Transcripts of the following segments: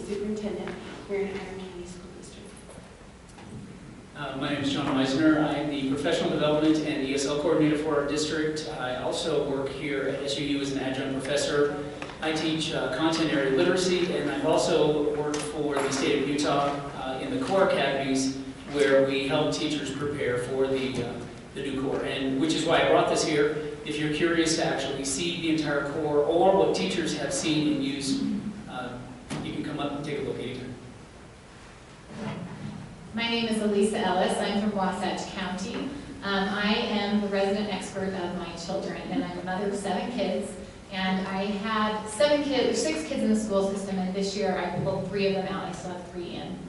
Superintendent here in Iron County School District. My name is John Meisner. I'm the Professional Development and ESL Coordinator for our district. I also work here at SUU as an adjunct professor. I teach content area literacy, and I've also worked for the state of Utah in the core academies where we help teachers prepare for the new core, and which is why I brought this here. If you're curious to actually see the entire core or what teachers have seen and used, you can come up and take a look anytime. My name is Elisa Ellis. I'm from Wasatch County. I am the resident expert of my children, and I'm a mother of 7 kids. And I had 6 kids in the school system, and this year I pulled 3 of them out. I still have 3 in.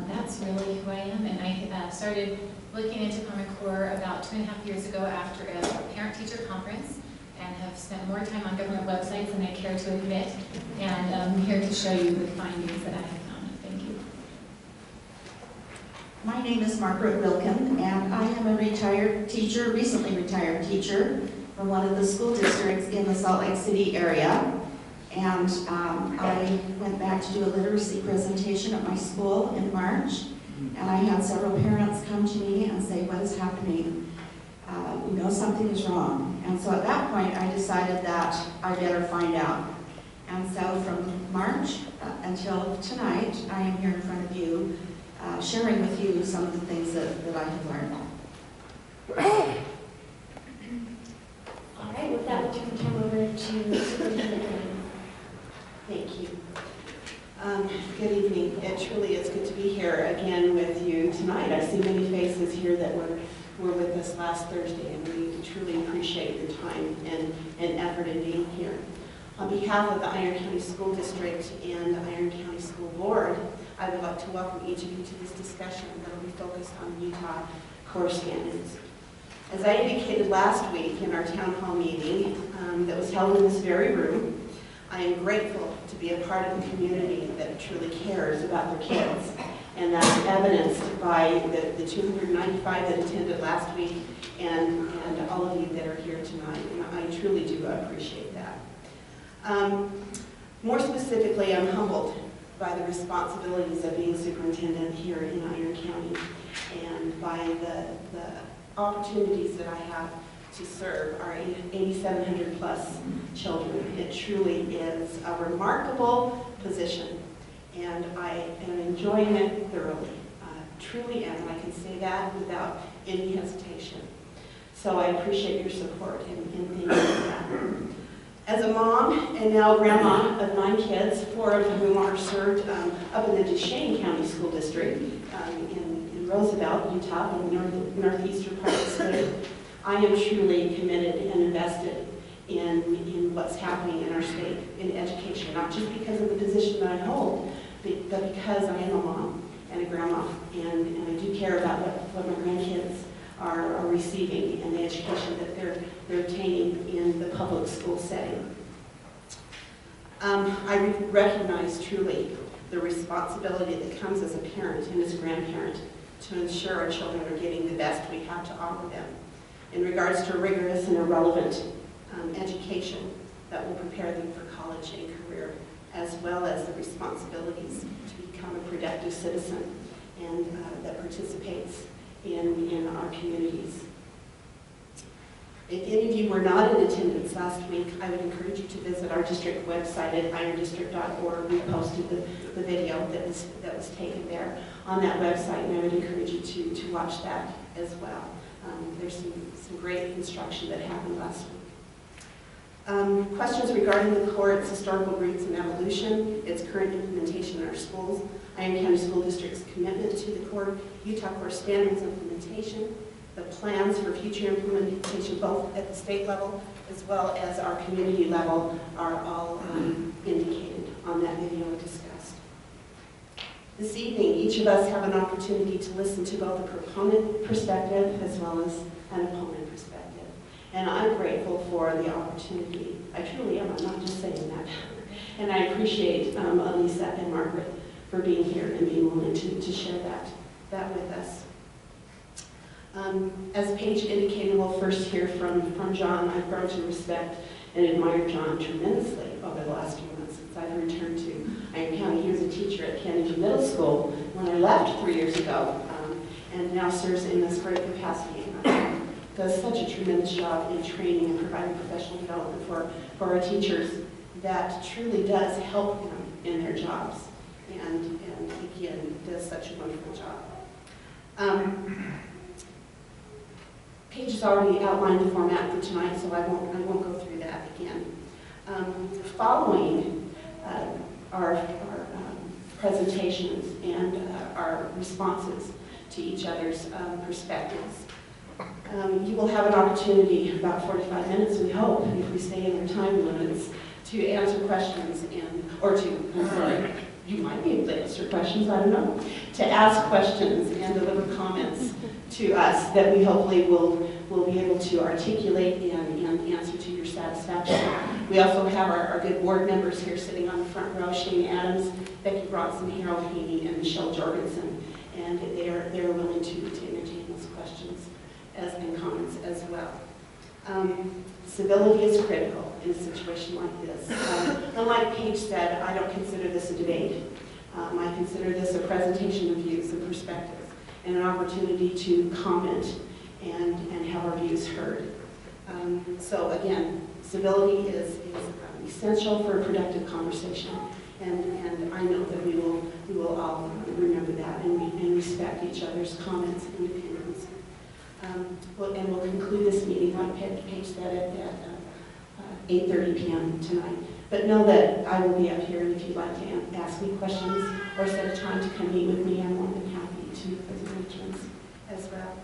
That's really who I am, and I started looking into Common Core about 2.5 years ago after a parent-teacher conference, and have spent more time on government websites than I care to admit, and I'm here to show you the findings that I have found. Thank you. My name is Margaret Wilkin, and I am a retired teacher, recently retired teacher from one of the school districts in the Salt Lake City area. And I went back to do a literacy presentation at my school in March, and I had several parents come to me and say, what is happening? We know something is wrong. And so at that point, I decided that I better find out. And so from March until tonight, I am here in front of you, sharing with you some of the things that I have learned. All right, with that, we'll turn the time over to Superintendent Green. Thank you. Good evening. It truly is good to be here again with you tonight. I see many faces here that were with us last Thursday, and we truly appreciate your time and effort in being here. On behalf of the Iron County School District and the Iron County School Board, I would like to welcome each of you to this discussion that will be focused on Utah core standards. As I indicated last week in our town hall meeting that was held in this very room, I am grateful to be a part of a community that truly cares about their kids, and that's evidenced by the 295 that attended last week and all of you that are here tonight, and I truly do appreciate that. More specifically, I'm humbled by the responsibilities of being superintendent here in Iron County, and by the opportunities that I have to serve our 8,700 plus children. It truly is a remarkable position, and I am enjoying it thoroughly. Truly am, and I can say that without any hesitation. So I appreciate your support, and thank you for that. As a mom and now grandma of 9 kids, 4 of whom are served up in the Duchesne County School District in Roosevelt, Utah, in the northeastern part of the state, I am truly committed and invested in what's happening in our state in education, not just because of the position that I hold, but because I am a mom and a grandma, and I do care about what my grandkids are receiving and the education that they're obtaining in the public school setting. I recognize truly the responsibility that comes as a parent and as a grandparent to ensure our children are getting the best we have to offer them in regards to rigorous and irrelevant education that will prepare them for college and career, as well as the responsibilities to become a productive citizen and that participates in our communities. If any of you were not in attendance last week, I would encourage you to visit our district website at irondistrict.org. We posted the video that was taken there on that website, and I would encourage you to watch that as well. There's some great instruction that happened last week. Questions regarding the core, its historical roots and evolution, its current implementation in our schools, Iron County School District's commitment to the core, Utah core standards implementation, the plans for future implementation both at the state level as well as our community level are all indicated on that video discussed. This evening, each of us have an opportunity to listen to both a proponent perspective as well as an opponent perspective. And I'm grateful for the opportunity. I truly am. I'm not just saying that. And I appreciate Elisa and Margaret for being here and being willing to share that with us. As Paige indicated, we'll first hear from John. I've grown to respect and admire John tremendously over the last few months since I've returned to Iron County. He was a years ago, and now serves in this great capacity. Does such a tremendous job in training and providing professional development for our teachers that truly does help them in their jobs. And again, does such a wonderful job. Paige has already outlined the format for tonight, so I won't go through that again. Following our presentations and our responses to each other's perspectives, you will have an opportunity, about 45 minutes, we hope, if we stay in our time limits, to answer questions you might be able to answer questions, I don't know, to ask questions and deliver comments to us that we hopefully will be able to articulate and answer to your satisfaction. We also have our good board members here sitting on the front row, Shane Adams, Becky Bronson, Harold Haney, and Michelle Jorgensen, and they're willing to entertain those questions and comments as well. Civility is critical in a situation like this. Unlike Paige said, I don't consider this a debate. I consider this a presentation of views and perspectives and an opportunity to comment and have our views heard. So again, civility is essential for a productive conversation, and I know that we will all remember that and respect each other's comments and opinions. And we'll conclude this meeting, like Paige said, at 8:30 p.m. tonight. But know that I will be up here, and if you'd like to ask me questions or set a time to come meet with me, I'm more than happy to make those arrangements as well.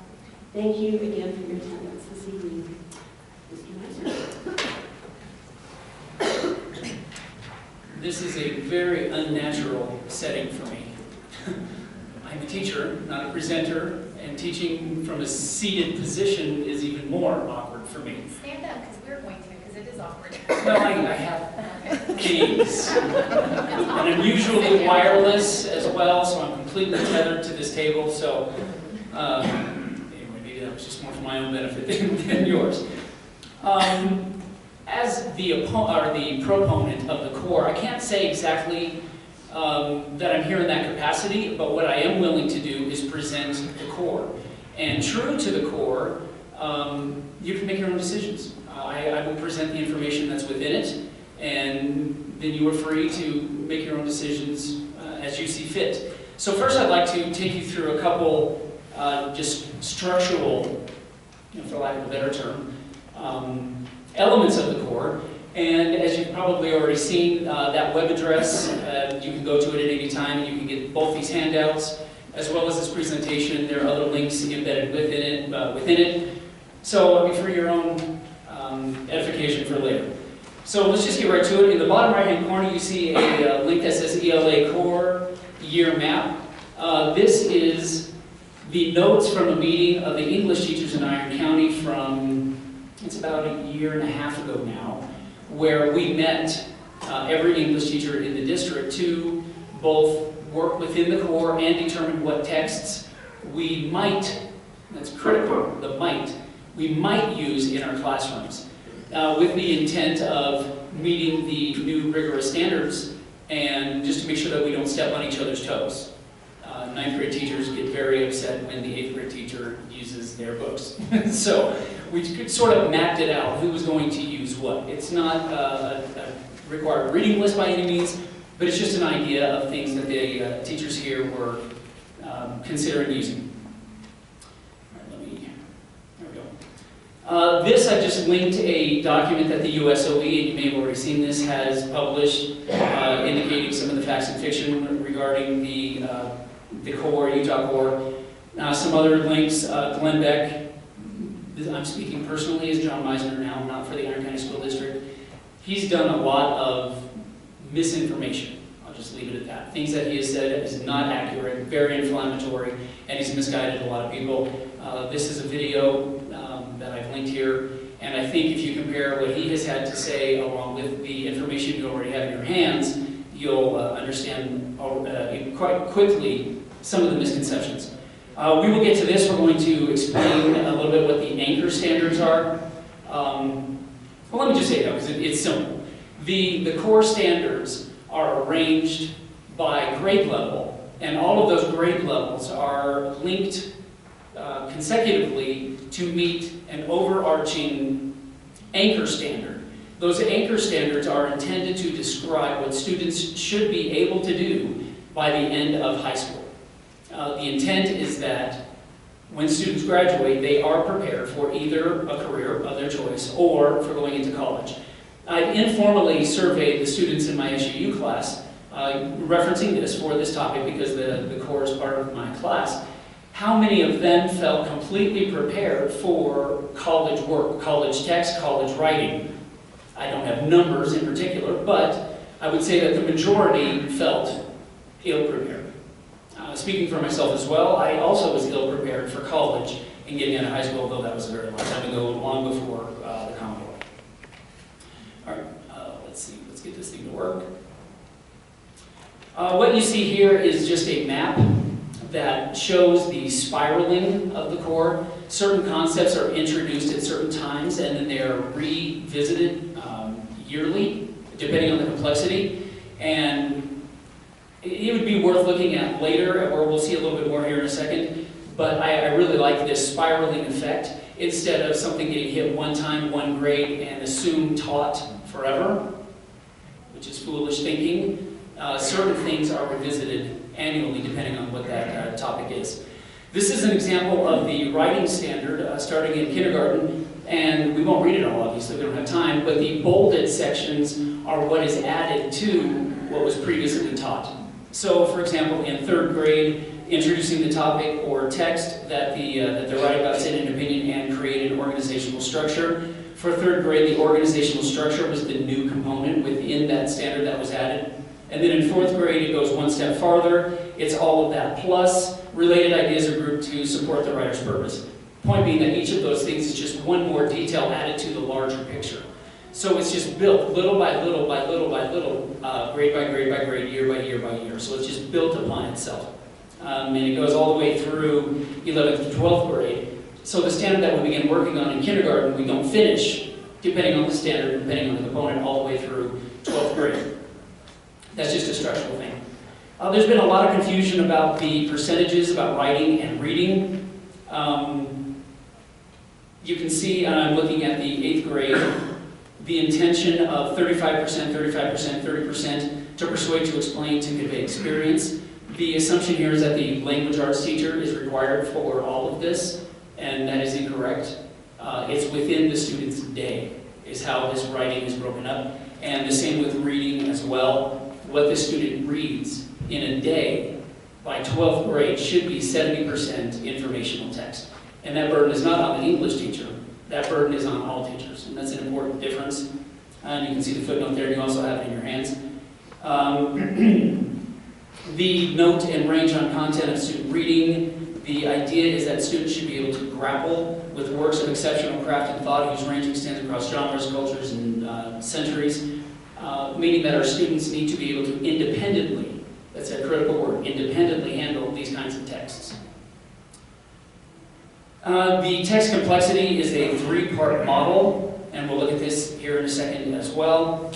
Thank you again for your attendance this evening. Mr. Meisner. This is a very unnatural setting for me. I'm a teacher, not a presenter, and teaching from a seated position is even more awkward for me. Stand up, because we're going to, because it is awkward. No, I have these. And I'm usually wireless as well, so I'm completely tethered to this table, so anyway, maybe that was just more for my own benefit than yours. As the proponent of the core, I can't say exactly that I'm here in that capacity, but what I am willing to do is present the core. And true to the core, you can make your own decisions. I will present the information that's within it, and then you are free to make your own decisions as you see fit. So first I'd like to take you through a couple just structural, for lack of a better term, elements of the core. And as you've probably already seen, that web address, you can go to it at any time, and you can get both these handouts, as well as this presentation. There are other links embedded within it. So for your own edification for later. So let's just get right to it. In the bottom right-hand corner, you see a link that says ELA Core Year Map. This is the notes from a meeting of the English teachers in Iron County from, it's about a year and a half ago now, where we met every English teacher in the district to both work within the core and determine what texts we might, that's critical, the might, we might use in our classrooms, with the intent of meeting the new rigorous standards and just to make sure that we don't step on each other's toes. Ninth grade teachers get very upset when the 8th grade teacher uses their books. So we sort of mapped it out, who was going to use what. It's not a required reading list by any means, but it's just an idea of things that the teachers here were considering using. All right, there we go. This, I just linked a document that the USOE, and you may have already seen this, has published indicating some of the facts and fiction regarding the core, Utah core. Some other links, Glenn Beck, I'm speaking personally as John Meisner now, not for the Iron County School District. He's done a lot of misinformation. I'll just leave it at that. Things that he has said is not accurate, very inflammatory, and he's misguided a lot of people. This is a video that I've linked here, and I think if you compare what he has had to say along with the information you already have in your hands, you'll understand quite quickly some of the misconceptions. We will get to this. We're going to explain a little bit what the anchor standards are. Well, let me just say that because it's simple. The core standards are arranged by grade level And all of those grade levels are linked consecutively to meet an overarching anchor standard. Those anchor standards are intended to describe what students should be able to do by the end of high school. The intent is that when students graduate, they are prepared for either a career of their choice or for going into college. I've informally surveyed the students in my SUU class, referencing this for this topic because the core is part of my class. How many of them felt completely prepared for college work, college text, college writing? I don't have numbers in particular, but I would say that the majority felt ill-prepared. Speaking for myself as well, I also was ill-prepared for college and getting out of high school, although that was a very long time ago, long before the Common Core. All right, let's see, let's get this thing to work. What you see here is just a map that shows the spiraling of the core. Certain concepts are introduced at certain times, and then they are revisited yearly, depending on the complexity. And it would be worth looking at later, or we'll see a little bit more here in a second. But I really like this spiraling effect. Instead of something getting hit one time, one grade, and assumed taught forever, which is foolish thinking, certain things are revisited annually depending on what that topic is. This is an example of the writing standard starting in kindergarten, and we won't read it all, obviously, we don't have time, but the bolded sections are what is added to what was previously taught. So, for example, in 3rd grade, introducing the topic or text that they're writing about, state an opinion, and create an organizational structure. For 3rd grade, the organizational structure was the new component within that standard that was added. And then in 4th grade, it goes one step farther. It's all of that plus related ideas are grouped to support the writer's purpose. Point being that each of those things is just one more detail added to the larger picture. So it's just built little by little by little by little, grade by grade by grade, year by year by year. So it's just built upon itself. And it goes all the way through 11th to 12th grade. So the standard that we begin working on in kindergarten, we don't finish, depending on the standard, depending on the component, all the way through 12th grade. That's just a structural thing. There's been a lot of confusion about the percentages about writing and reading. You can see, I'm looking at the 8th grade, the intention of 35%, 35%, 30% to persuade, to explain, to convey experience. The assumption here is that the language arts teacher is required for all of this, and that is incorrect. It's within the student's day, is how this writing is broken up, and the same with reading as well. What the student reads in a day by 12th grade should be 70% informational text. And that burden is not on the English teacher, that burden is on all teachers, and that's an important difference. And you can see the footnote there, and you also have it in your hands. The note and range on content of student reading, the idea is that students should be able to grapple with works of exceptional craft and thought whose range extends across genres, cultures, and centuries, meaning that our students need to be able to independently, that's a critical word, independently handle these kinds of texts. The text complexity is a 3-part model, and we'll look at this here in a second as well.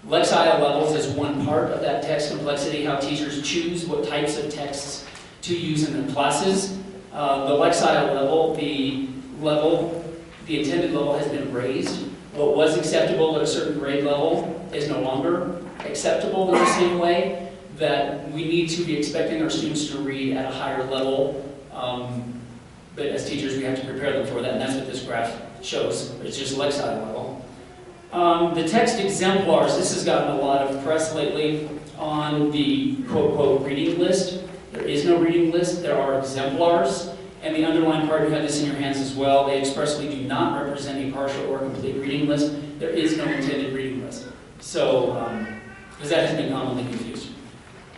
Lexile levels is one part of that text complexity, how teachers choose what types of texts to use in their classes. The Lexile level, the intended level has been raised. What was acceptable at a certain grade level is no longer acceptable in the same way that we need to be expecting our students to read at a higher level. But as teachers, we have to prepare them for that, and that's what this graph shows. It's just Lexile level. The text exemplars, this has gotten a lot of press lately on the quote-quote reading list. There is no reading list, there are exemplars. And the underlined part, you have this in your hands as well, they expressly do not represent a partial or complete reading list. There is no intended reading list. So, because that has been commonly confused.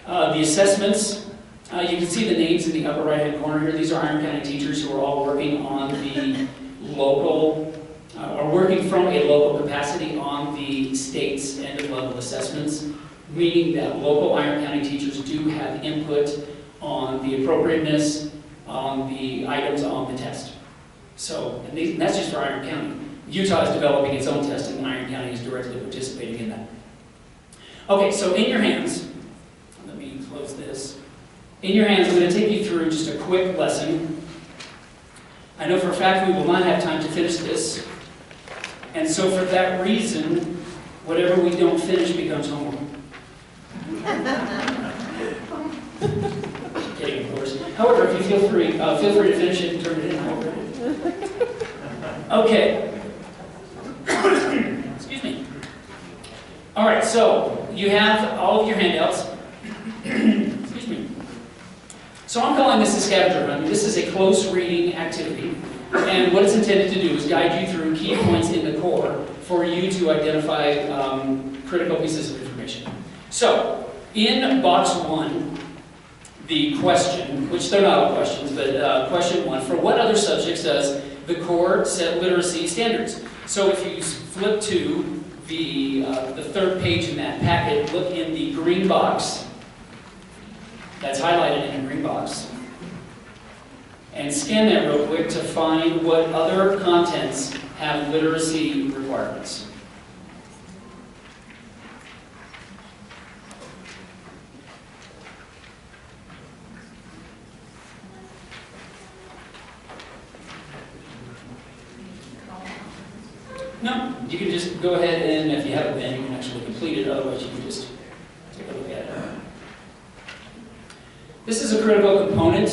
The assessments, you can see the names in the upper right-hand corner here. These are Iron County teachers who are all working on the local, or working from a local capacity on the state's end-of-level assessments, meaning that local Iron County teachers do have input on the appropriateness, on the items on the test. So, and that's just for Iron County. Utah is developing its own test, and Iron County is directly participating in that. Okay, so in your hands, let me close this. In your hands, I'm going to take you through just a quick lesson. I know for a fact we will not have time to finish this, and so for that reason, whatever we don't finish becomes homework. Kidding, of course. However, if you feel free to finish it and turn it in. Okay. Excuse me. All right, so you have all of your handouts. Excuse me. So I'm calling this a scavenger hunt. This is a close reading activity, and what it's intended to do is guide you through key points in the core for you to identify critical pieces of information. So, in box 1, the question, which they're not all questions, but question 1, for what other subjects does the core set literacy standards? So if you flip to the third page in that packet, look in the green box, that's highlighted in a green box, and scan that real quick to find what other contents have literacy requirements. No, you can just go ahead and, if you have a pen, you can actually complete it. Otherwise, you can just take a look at it. This is a critical component.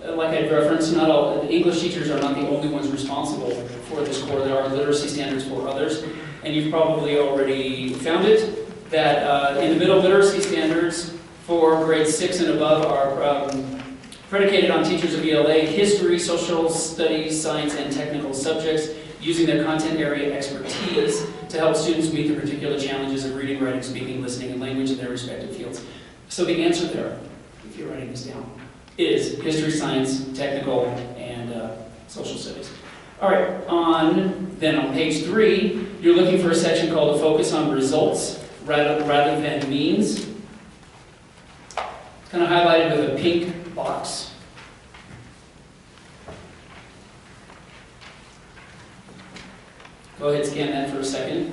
Like I referenced, not all English teachers are not the only ones responsible for this core. There are literacy standards for others, and you've probably already found it that in the middle, literacy standards for grades 6 and above are predicated on teachers of ELA, history, social studies, science, and technical subjects, using their content area expertise to help students meet the particular challenges of reading, writing, speaking, listening, and language in their respective fields. So the answer there, if you're writing this down, is history, science, technical, and social studies. All right, then on page 3, you're looking for a section called a focus on results rather than means. It's kind of highlighted with a pink box. Go ahead and scan that for a second.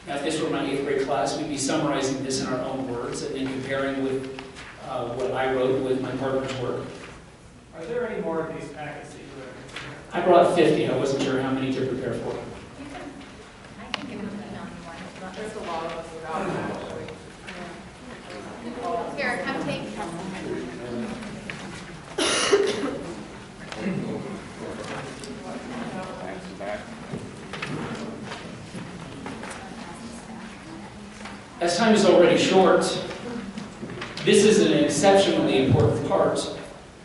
Now, if this were my 8th grade class, we'd be summarizing this in our own words and then comparing with what I wrote with my partner's work. Are there any more of these packets that you wrote? I brought 50. I wasn't sure how many to prepare for. I can give them one. There's a lot of us without them, actually. Here, come take. As time is already short, this is an exceptionally important part.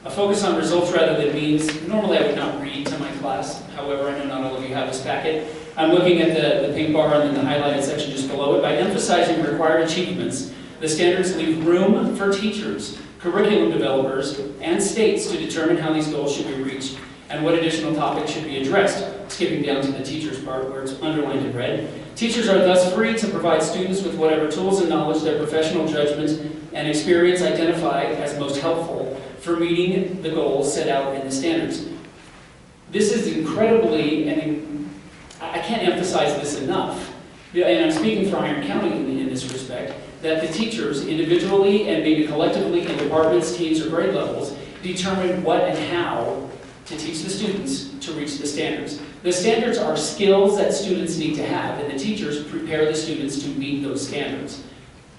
A focus on results rather than means. Normally I would not read to my class. However, I know not all of you have this packet. I'm looking at the pink bar and then the highlighted section just below it. By emphasizing required achievements, the standards leave room for teachers, curriculum developers, and states to determine how these goals should be reached and what additional topics should be addressed. Skipping down to the teachers part where it's underlined in red. Teachers are thus free to provide students with whatever tools and knowledge their professional judgment and experience identify as most helpful for meeting the goals set out in the standards. This is incredibly, and I can't emphasize this enough, and I'm speaking for Iron County in this respect, that the teachers individually and maybe collectively in departments, teams, or grade levels determine what and how to teach the students to reach the standards. The standards are skills that students need to have, and the teachers prepare the students to meet those standards.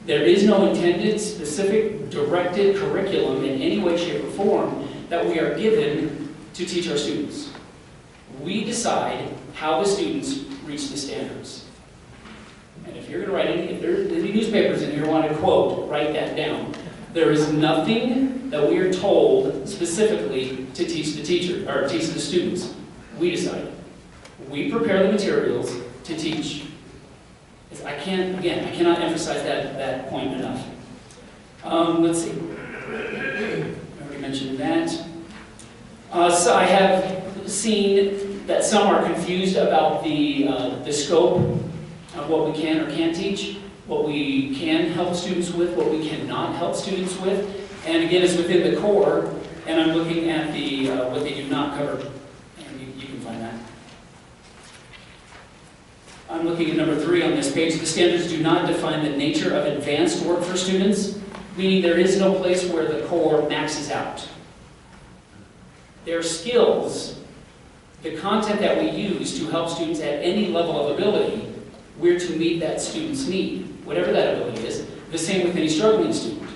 There is no intended, specific, directed curriculum in any way, shape, or form that we are given to teach our students. We decide how the students reach the standards. And if you're going to write if there's any newspapers in here want to quote, write that down. There is nothing that we are told specifically to teach the teacher or teach the students. We decide. We prepare the materials to teach. I cannot emphasize that point enough. Let's see. I already mentioned that. So I have seen that some are confused about the scope of what we can or can't teach, what we can help students with, what we cannot help students with. And again, it's within the core, and I'm looking at the what they do not cover. And you can find that. I'm looking at number 3 on this page. The standards do not define the nature of advanced work for students, meaning there is no place where the core maxes out. Their skills, the content that we use to help students at any level of ability, we're to meet that student's need, whatever that ability is. The same with any struggling student.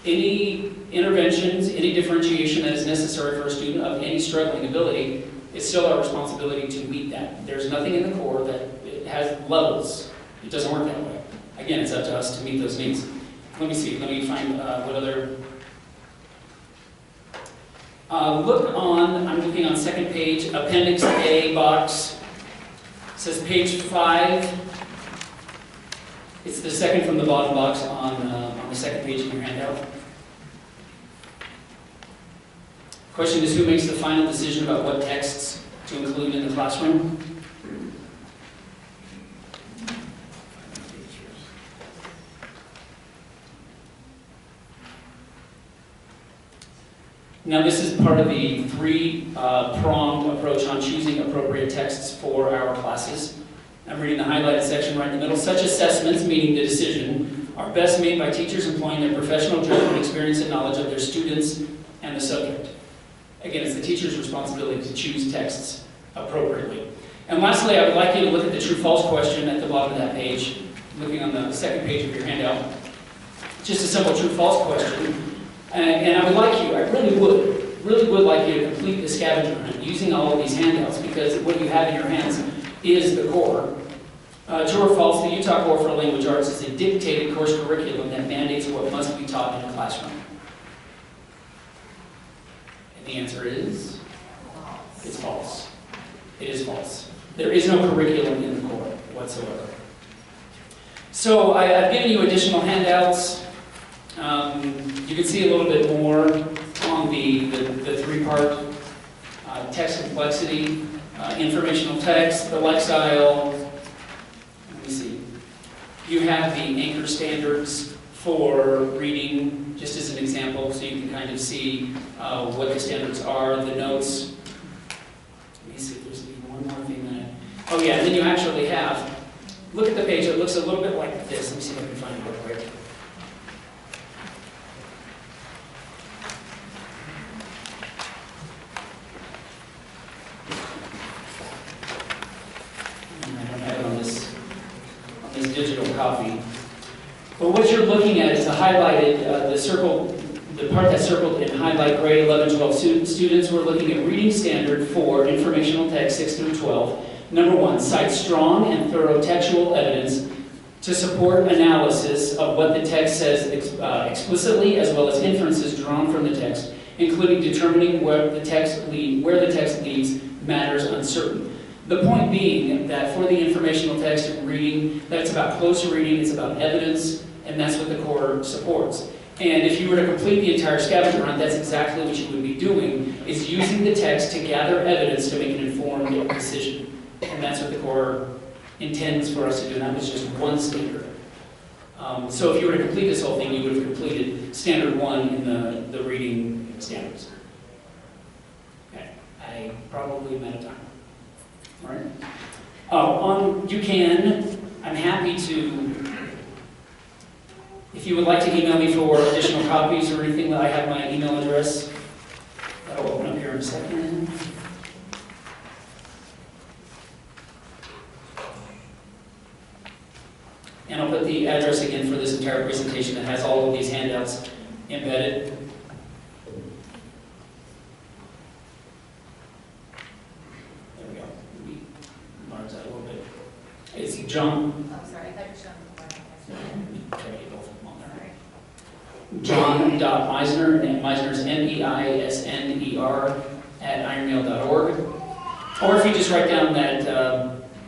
Any interventions, any differentiation that is necessary for a student of any struggling ability, it's still our responsibility to meet that. There's nothing in the core that it has levels. It doesn't work that way. Again, it's up to us to meet those needs. Let me see, let me find what other... I'm looking on second page, Appendix A box. It says page 5. It's the second from the bottom box on the second page of your handout. Question is, who makes the final decision about what texts to include in the classroom? Now this is part of the 3-pronged approach on choosing appropriate texts for our classes. I'm reading the highlighted section right in the middle. Such assessments, meaning the decision, are best made by teachers employing their professional judgment, experience, and knowledge of their students and the subject. Again, it's the teacher's responsibility to choose texts appropriately. And lastly, I would like you to look at the true-false question at the bottom of that page, looking on the second page of your handout. Just a simple true-false question. And I would like you, I really would like you to complete the scavenger hunt using all of these handouts, because what you have in your hands is the core. True or false, the Utah Core for Language Arts is a dictated course curriculum that mandates what must be taught in a classroom. And the answer is? It's false. It is false. There is no curriculum in the core whatsoever. So I've given you additional handouts. You can see a little bit more on the 3-part text complexity, informational text, the lexile. Let me see. You have the anchor standards for reading, just as an example, so you can kind of see what the standards are, the notes. Let me see if there's one more thing that oh yeah, and then you actually have, look at the page, it looks a little bit like this. Let me see if I can find it real quick. Digital copy. But what you're looking at is the highlighted, the part that's circled in highlight grade 11, 12 students. We're looking at reading standard for informational text 6 through 12. Number 1, cite strong and thorough textual evidence to support analysis of what the text says explicitly, as well as inferences drawn from the text, including determining where the text leads matters uncertain. The point being that for the informational text reading, that's about close reading, it's about evidence, and that's what the core supports. And if you were to complete the entire scavenger hunt, that's exactly what you would be doing, is using the text to gather evidence to make an informed decision. And that's what the core intends for us to do, and that was just one standard. So if you were to complete this whole thing, you would have completed standard 1 in the reading standards. Okay, I probably am out of time. All right. I'm happy to, if you would like to email me for additional copies or anything, I have my email address. That'll open up here in a second. And I'll put the address again for this entire presentation that has all of these handouts embedded. It's John. Oh, sorry, I thought you were showing Try to get both of them on there. John.Meisner, and Meisner's MEISNER @ironmail.org. Or if you just write down that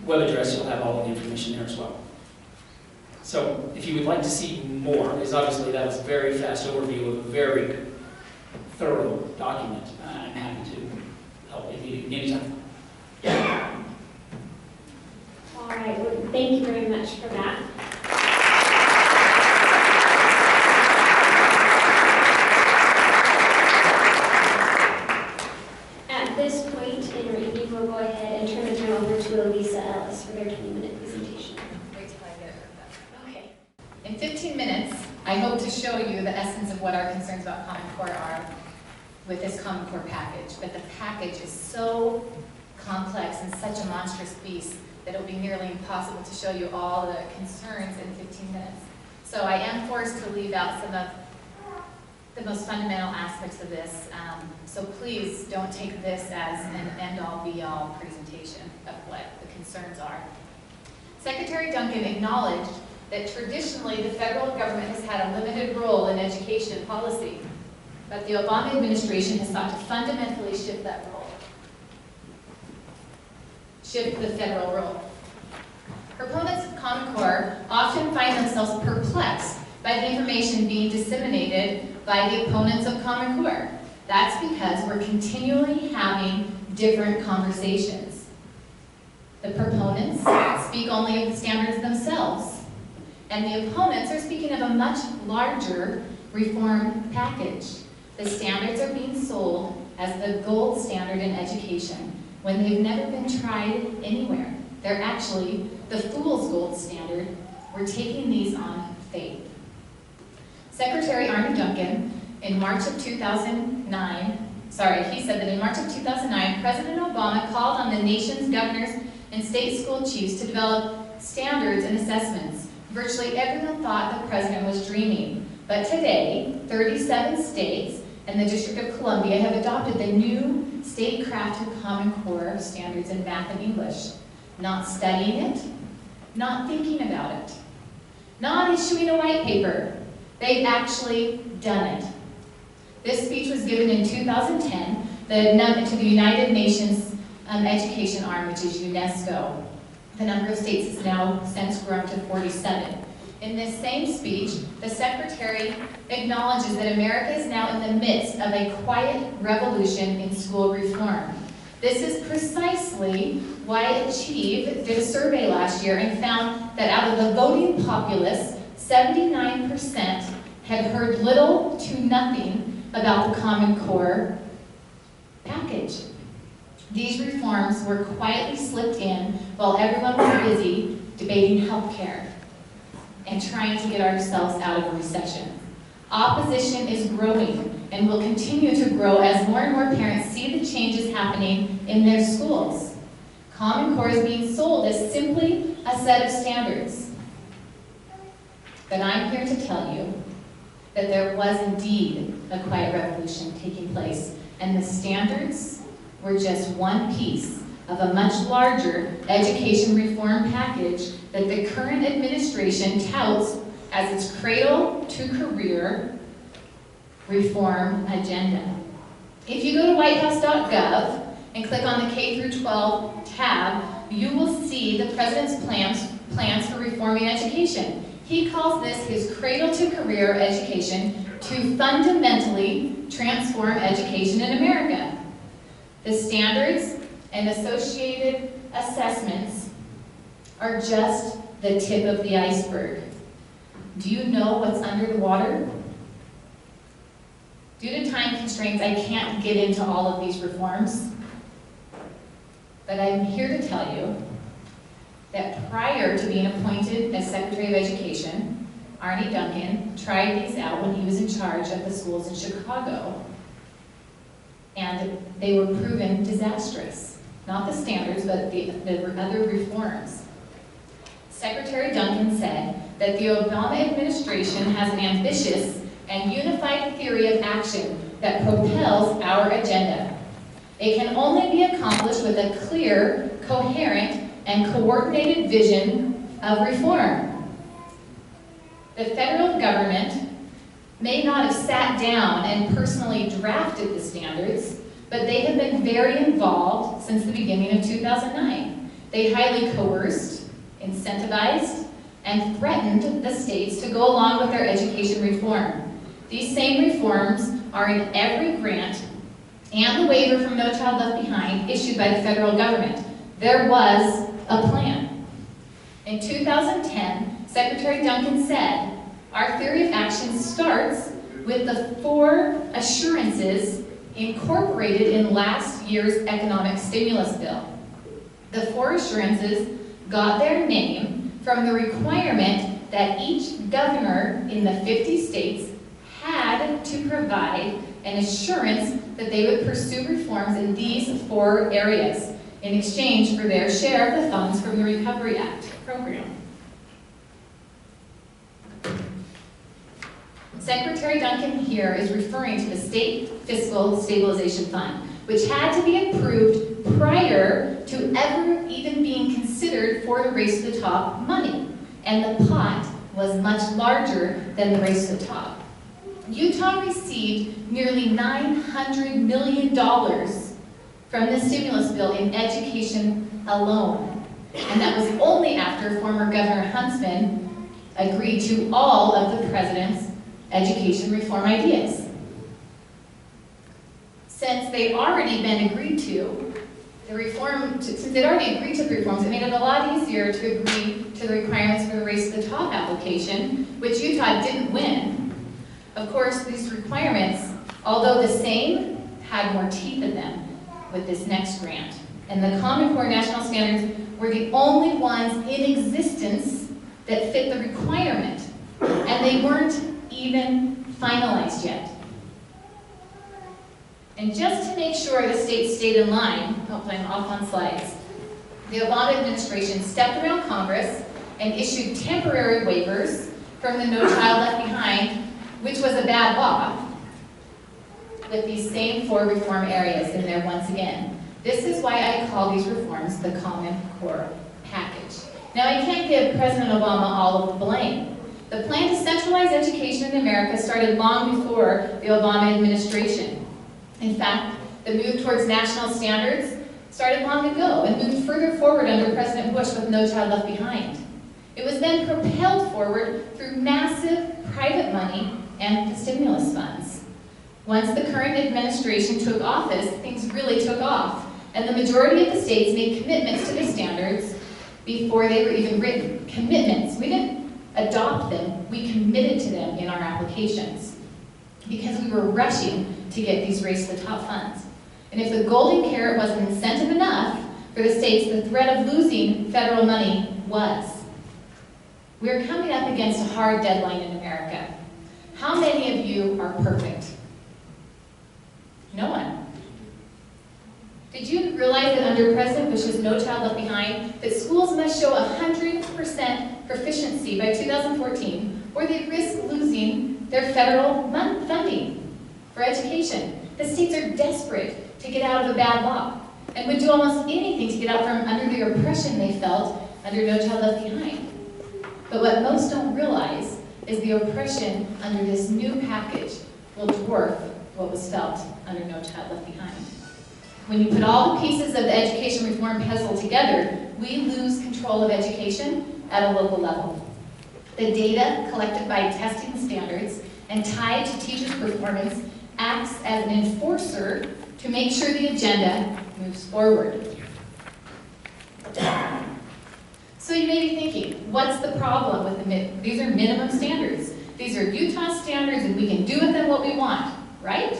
web address, you'll have all of the information there as well. So if you would like to see more, because obviously that was a very fast overview of a very thorough document, I'm happy to help if you need anytime. All right, well, thank you very much for that. At this point in our evening, we'll go ahead and turn the time over to Elisa Ellis. for their 20-minute presentation. Wait till I get it. Okay. In 15 minutes, I hope to show you the essence of what our concerns about Common Core are with this Common Core package. But the package is so complex and such a monstrous beast that it will be nearly impossible to show you all the concerns in 15 minutes. So I am forced to leave out some of the most fundamental aspects of this. So please don't take this as an end-all, be-all presentation of what the concerns are. Secretary Duncan acknowledged that traditionally the federal government has had a limited role in education policy, but the Obama administration has sought to fundamentally shift that role. Shift the federal role. Proponents of Common Core often find themselves perplexed by the information being disseminated by the opponents of Common Core. That's because we're continually having different conversations. The proponents speak only of the standards themselves, and the opponents are speaking of a much larger reform package. The standards are being sold as the gold standard in education when they've never been tried anywhere. They're actually the fool's gold standard. We're taking these on faith. Secretary Arne Duncan, in March of 2009, he said that in March of 2009, President Obama called on the nation's governors and state school chiefs to develop standards and assessments. Virtually everyone thought the president was dreaming. But today, 37 states and the District of Columbia have adopted the new state-crafted Common Core standards in math and English. Not studying it, not thinking about it, not issuing a white paper. They've actually done it. This speech was given in 2010 to the United Nations Education Arm, which is UNESCO. The number of states has now since grown to 47. In this same speech, the Secretary acknowledges that America is now in the midst of a quiet revolution in school reform. This is precisely why Achieve did a survey last year and found that out of the voting populace, 79% had heard little to nothing about the Common Core package. These reforms were quietly slipped in while everyone was busy debating health care and trying to get ourselves out of a recession. Opposition is growing and will continue to grow as more and more parents see the changes happening in their schools. Common Core is being sold as simply a set of standards. But I'm here to tell you that there was indeed a quiet revolution taking place, and the standards were just one piece of a much larger education reform package that the current administration touts as its cradle-to-career reform agenda. If you go to whitehouse.gov and click on the K-12 tab, you will see the President's plans for reforming education. He calls this his cradle-to-career education to fundamentally transform education in America. The standards and associated assessments are just the tip of the iceberg. Do you know what's under the water? Due to time constraints, I can't get into all of these reforms, but I'm here to tell you that prior to being appointed as Secretary of Education, Arne Duncan tried these out when he was in charge of the schools in Chicago, and they were proven disastrous. Not the standards, but the other reforms. Secretary Duncan said that the Obama administration has an ambitious and unified theory of action that propels our agenda. It can only be accomplished with a clear, coherent, and coordinated vision of reform. The federal government may not have sat down and personally drafted the standards, but they have been very involved since the beginning of 2009. They highly coerced, incentivized, and threatened the states to go along with their education reform. These same reforms are in every grant and the waiver from No Child Left Behind issued by the federal government. There was a plan. In 2010, Secretary Duncan said, "Our theory of action starts with the 4 assurances incorporated in last year's economic stimulus bill." The 4 assurances got their name from the requirement that each governor in the 50 states had to provide an assurance that they would pursue reforms in these 4 areas in exchange for their share of the funds from the Recovery Act program. Secretary Duncan here is referring to the State Fiscal Stabilization Fund, which had to be approved prior to ever even being considered for the Race to the Top money. And the pot was much larger than the Race to the Top. Utah received nearly $900 million from the stimulus bill in education alone. And that was only after former Governor Huntsman agreed to all of the president's education reform ideas. Since they'd already been agreed to, since they'd already agreed to the reforms, it made it a lot easier to agree to the requirements for the Race to the Top application, which Utah didn't win. Of course, these requirements, although the same, had more teeth in them with this next grant. And the Common Core National Standards were the only ones in existence that fit the requirement. And they weren't even finalized yet. And just to make sure the state stayed in line, hopefully I'm off on slides, the Obama administration stepped around Congress and issued temporary waivers from the No Child Left Behind, which was a bad law, with these same 4 reform areas in there once again. This is why I call these reforms the Common Core package. Now, I can't give President Obama all of the blame. The plan to centralize education in America started long before the Obama administration. In fact, the move towards national standards started long ago and moved further forward under President Bush with No Child Left Behind. It was then propelled forward through massive private money and the stimulus funds. Once the current administration took office, things really took off, and the majority of the states made commitments to the standards before they were even written. Commitments. We didn't adopt them, we committed to them in our applications because we were rushing to get these Race to the Top funds. And if the golden carrot wasn't incentive enough for the states, the threat of losing federal money was. We're coming up against a hard deadline in America. How many of you are perfect? No one. Did you realize that under President Bush's No Child Left Behind, that schools must show 100% proficiency by 2014, or they risk losing their federal funding for education? The states are desperate to get out of a bad law and would do almost anything to get out from under the oppression they felt under No Child Left Behind. But what most don't realize is the oppression under this new package will dwarf what was felt under No Child Left Behind. When you put all the pieces of the education reform puzzle together, we lose control of education at a local level. The data collected by testing standards and tied to teachers' performance acts as an enforcer to make sure the agenda moves forward. So you may be thinking, what's the problem with these are minimum standards. These are Utah standards and we can do with them what we want, right?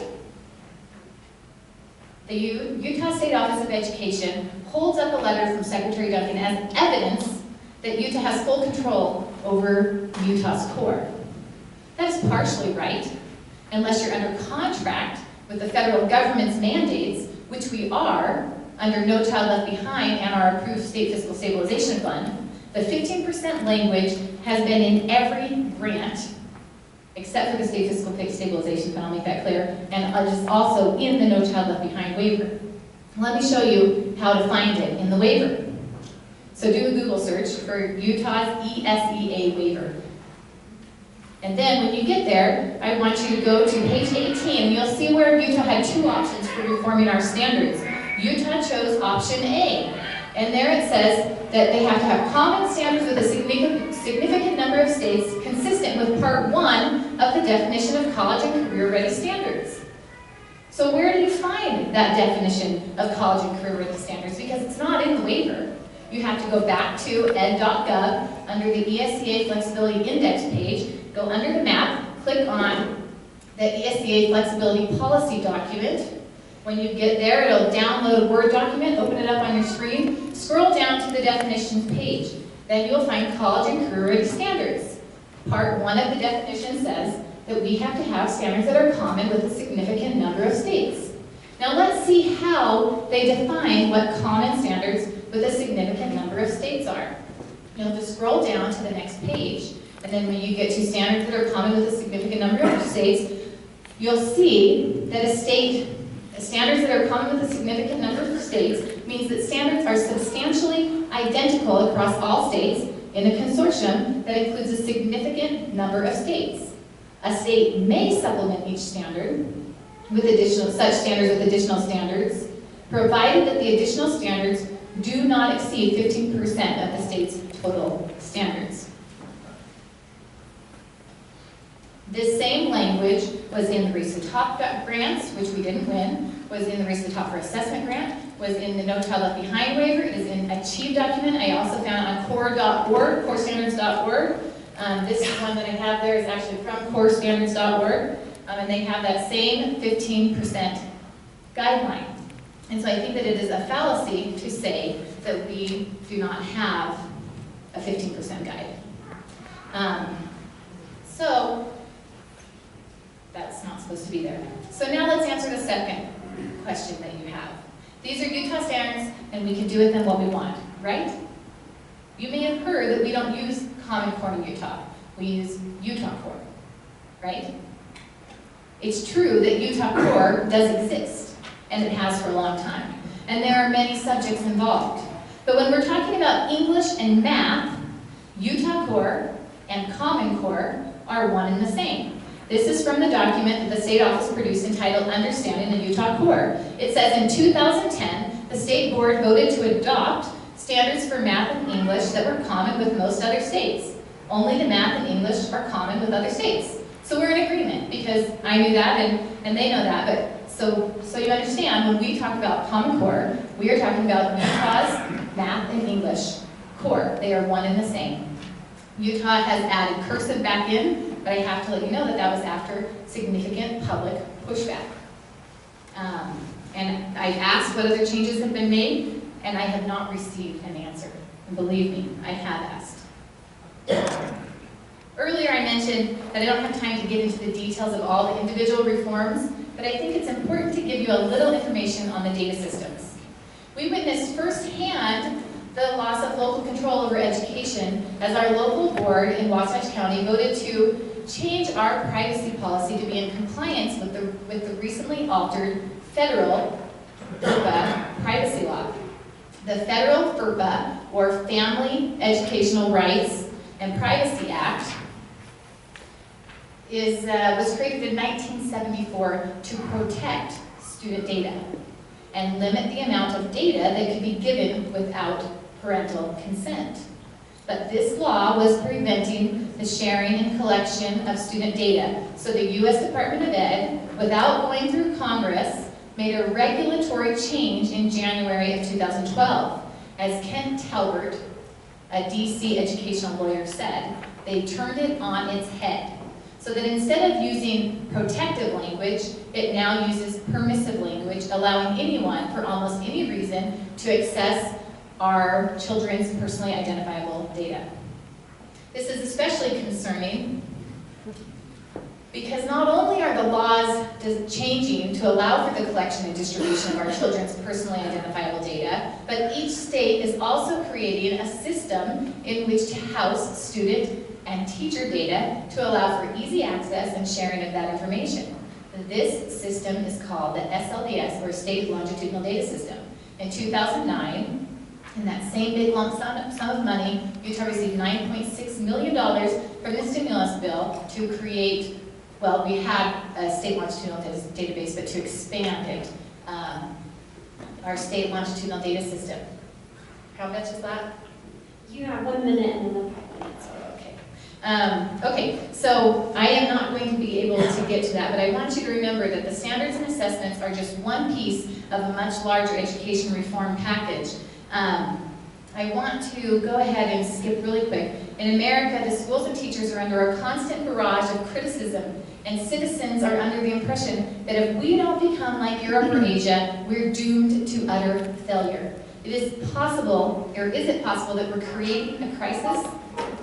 The Utah State Office of Education holds up a letter from Secretary Duncan as evidence that Utah has full control over Utah's core. That is partially right, unless you're under contract with the federal government's mandates, which we are under No Child Left Behind and our approved State Fiscal Stabilization Fund. The 15% language has been in every grant except for the State Fiscal Stabilization Fund, I'll make that clear, and just also in the No Child Left Behind waiver. Let me show you how to find it in the waiver. So do a Google search for Utah's ESEA waiver. And then when you get there, I want you to go to page 18, and you'll see where Utah had 2 options for reforming our standards. Utah chose option A, and there it says that they have to have common standards with a significant number of states consistent with part 1 of the definition of college and career-ready standards. So where do you find that definition of college and career-ready standards? Because it's not in the waiver. You have to go back to ed.gov under the ESEA Flexibility Index page, go under the map, click on the ESEA Flexibility Policy document, When you get there, it'll download a Word document, open it up on your screen, scroll down to the definitions page. Then you'll find college and career-ready standards. Part 1 of the definition says that we have to have standards that are common with a significant number of states. Now let's see how they define what common standards with a significant number of states are. You'll just scroll down to the next page, and then when you get to standards that are common with a significant number of states, you'll see that standards that are common with a significant number of states means that standards are substantially identical across all states in a consortium that includes a significant number of states. A state may supplement each standard with such standards with additional standards, provided that the additional standards do not exceed 15% of the state's total standards. This same language was in the Race to the Top grants, which we didn't win, was in the Race to the Top for Assessment grant, was in the No Child Left Behind waiver, it is in Achieve document. I also found it on core.org, corestandards.org. This one that I have there is actually from corestandards.org, and they have that same 15% guideline. And so I think that it is a fallacy to say that we do not have a 15% guide. So that's not supposed to be there. So now let's answer the second question that you have. These are Utah standards, and we can do with them what we want, right? You may have heard that we don't use Common Core in Utah. We use Utah Core, right? It's true that Utah Core does exist, and it has for a long time. And there are many subjects involved. But when we're talking about English and math, Utah Core and Common Core are one and the same. This is from the document that the state office produced entitled Understanding the Utah Core. It says in 2010, the state board voted to adopt standards for math and English that were common with most other states. Only the math and English are common with other states. So we're in agreement, because I knew that and they know that. But so you understand, when we talk about Common Core, we are talking about Utah's math and English core. They are one and the same. Utah has added cursive back in, but I have to let you know that that was after significant public pushback. And I've asked what other changes have been made, and I have not received an answer. And believe me, I have asked. Earlier I mentioned that I don't have time to get into the details of all the individual reforms, but I think it's important to give you a little information on the data systems. We witnessed firsthand the loss of local control over education as our local board in Wasatch County voted to change our privacy policy to be in compliance with the recently altered federal FERPA privacy law. The federal FERPA, or Family Educational Rights and Privacy Act, was created in 1974 to protect student data and limit the amount of data that could be given without parental consent. But this law was preventing the sharing and collection of student data. So the U.S. Department of Ed, without going through Congress, made a regulatory change in January of 2012. As Ken Talbert, a DC educational lawyer, said, they turned it on its head. So that instead of using protective language, it now uses permissive language, allowing anyone, for almost any reason, to access our children's personally identifiable data. This is especially concerning because not only are the laws changing to allow for the collection and distribution of our children's personally identifiable data, but each state is also creating a system in which to house student and teacher data to allow for easy access and sharing of that information. This system is called the SLDS, or State Longitudinal Data System. In 2009, in that same big lump sum of money, Utah received $9.6 million from the stimulus bill to create, well, we had a state longitudinal database, but to expand it, our state longitudinal data system. How much is that? You have 1 minute and then 5 minutes. Okay, so I am not going to be able to get to that, but I want you to remember that the standards and assessments are just one piece of a much larger education reform package. I want to go ahead and skip really quick. In America, the schools and teachers are under a constant barrage of criticism, and citizens are under the impression that if we don't become like Europe or Asia, we're doomed to utter failure. It is possible, or is it possible, that we're creating a crisis?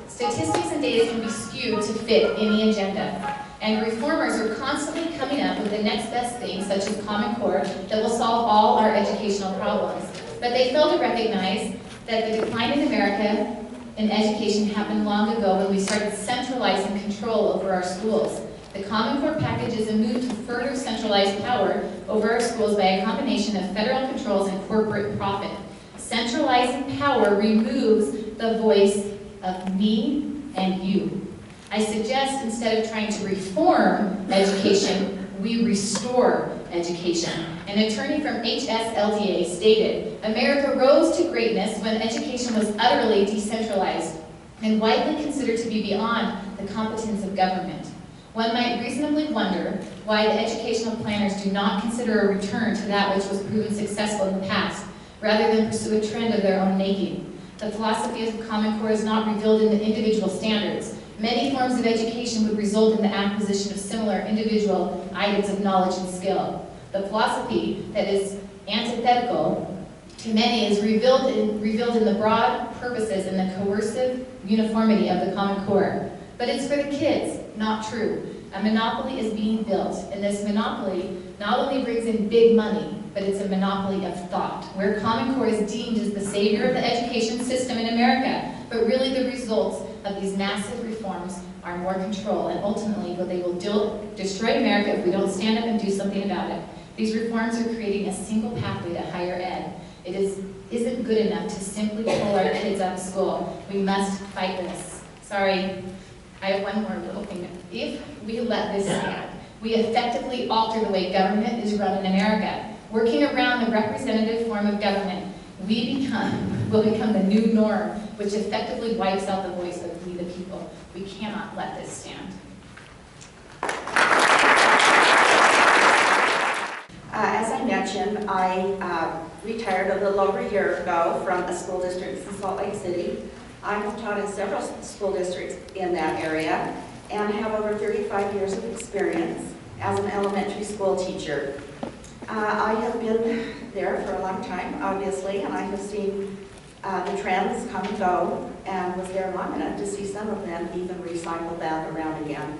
Statistics and data can be skewed to fit any agenda, and reformers are constantly coming up with the next best thing, such as Common Core, that will solve all our educational problems. But they fail to recognize that the decline in America in education happened long ago when we started centralizing control over our schools. The Common Core package is a move to further centralize power over our schools by a combination of federal controls and corporate profit. Centralizing power removes the voice of me and you. I suggest instead of trying to reform education, we restore education. An attorney from HSLDA stated, "America rose to greatness when education was utterly decentralized and widely considered to be beyond the competence of government." One might reasonably wonder why the educational planners do not consider a return to that which was proven successful in the past, rather than pursue a trend of their own making. The philosophy of the Common Core is not revealed in the individual standards. Many forms of education would result in the acquisition of similar individual items of knowledge and skill. The philosophy that is antithetical to many is revealed in the broad purposes and the coercive uniformity of the Common Core. But it's for the kids, not true. A monopoly is being built, and this monopoly not only brings in big money, but it's a monopoly of thought, where Common Core is deemed as the savior of the education system in America, but really the results of these massive reforms are more control, and ultimately they will destroy America if we don't stand up and do something about it. These reforms are creating a single pathway to higher ed. It isn't good enough to simply pull our kids out of school. We must fight this. Sorry, I have one more little thing. If we let this stand, we effectively alter the way government is run in America. Working around the representative form of government, will become the new norm, which effectively wipes out the voice of we the people. We cannot let this stand. As I mentioned, I retired a little over a year ago from a school district in Salt Lake City. I have taught in several school districts in that area and have over 35 years of experience as an elementary school teacher. I have been there for a long time, obviously, and I have seen the trends come and go, and was there long enough to see some of them even recycle that around again.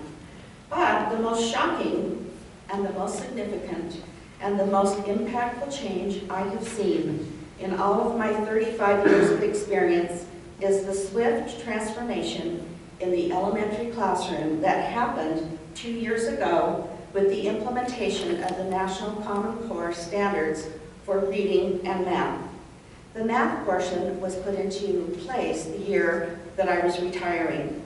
But the most shocking and the most significant and the most impactful change I have seen in all of my 35 years of experience is the swift transformation in the elementary classroom that happened 2 years ago with the implementation of the National Common Core standards for reading and math. The math portion was put into place the year that I was retiring.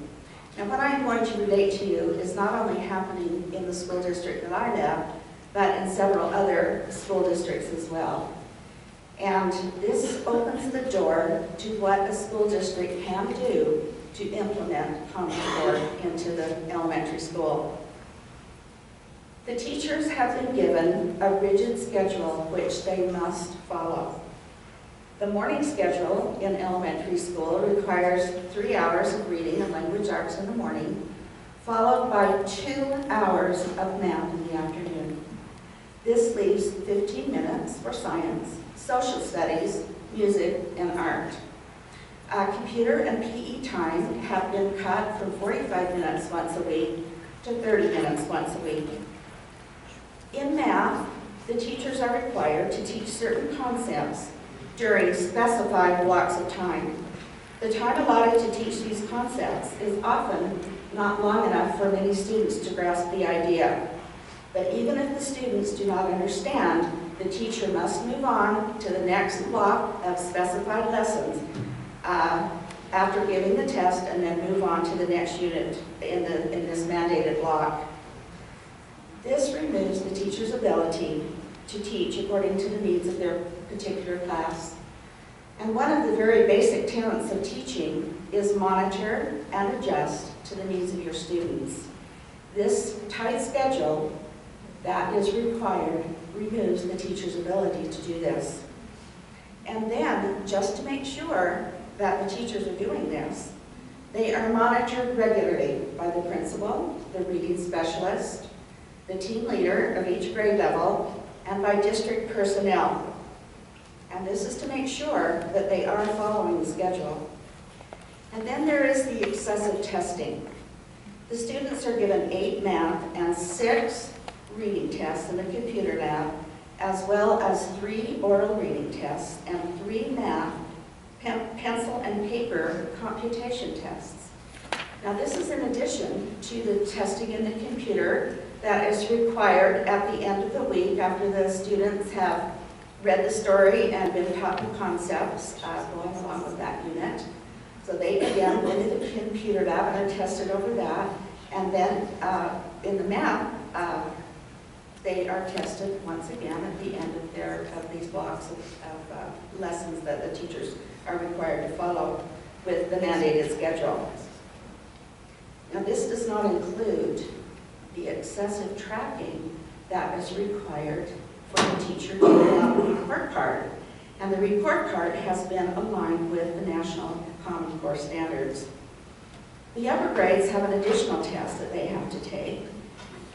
Now, what I am going to relate to you is not only happening in the school district that I left, but in several other school districts as well. And this opens the door to what a school district can do to implement Common Core into the elementary school. The teachers have been given a rigid schedule which they must follow. The morning schedule in elementary school requires 3 hours of reading and language arts in the morning, followed by 2 hours of math in the afternoon. This leaves 15 minutes for science, social studies, music, and art. Computer and PE time have been cut from 45 minutes once a week to 30 minutes once a week. In math, the teachers are required to teach certain concepts during specified blocks of time. The time allotted to teach these concepts is often not long enough for many students to grasp the idea. But even if the students do not understand, the teacher must move on to the next block of specified lessons after giving the test, and then move on to the next unit in this mandated block. This removes the teacher's ability to teach according to the needs of their particular class. And one of the very basic tenets of teaching is monitor and adjust to the needs of your students. This tight schedule that is required removes the teacher's ability to do this. And then, just to make sure that the teachers are doing this, they are monitored regularly by the principal, the reading specialist, the team leader of each grade level, and by district personnel. And this is to make sure that they are following the schedule. And then there is the excessive testing. The students are given 8 math and 6 reading tests in the computer lab, as well as 3 oral reading tests and 3 math, pencil and paper computation tests. Now this is in addition to the testing in the computer that is required at the end of the week after the students have read the story and been taught the concepts going along with that unit. So they again go to the computer lab and are tested over that. And then in the math, they are tested once again at the end of these blocks of lessons that the teachers are required to follow with the mandated schedule. Now this does not include the excessive tracking that is required for the teacher to fill out the report card. And the report card has been aligned with the National Common Core standards. The upper grades have an additional test that they have to take.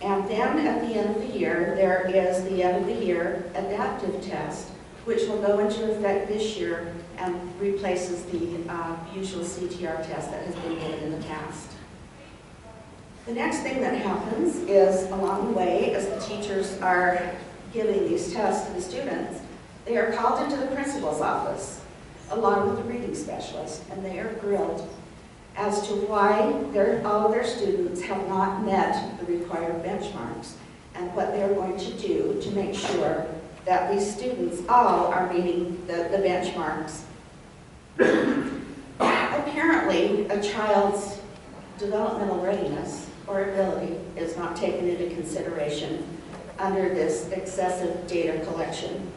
And then at the end of the year, there is the end of the year adaptive test, which will go into effect this year and replaces the usual CTR test that has been given in the past. The next thing that happens is, along the way, as the teachers are giving these tests to the students, they are called into the principal's office, along with the reading specialist, and they are grilled as to why all of their students have not met the required benchmarks and what they're going to do to make sure that these students all are meeting the benchmarks. Apparently, a child's developmental readiness or ability is not taken into consideration under this excessive data collection.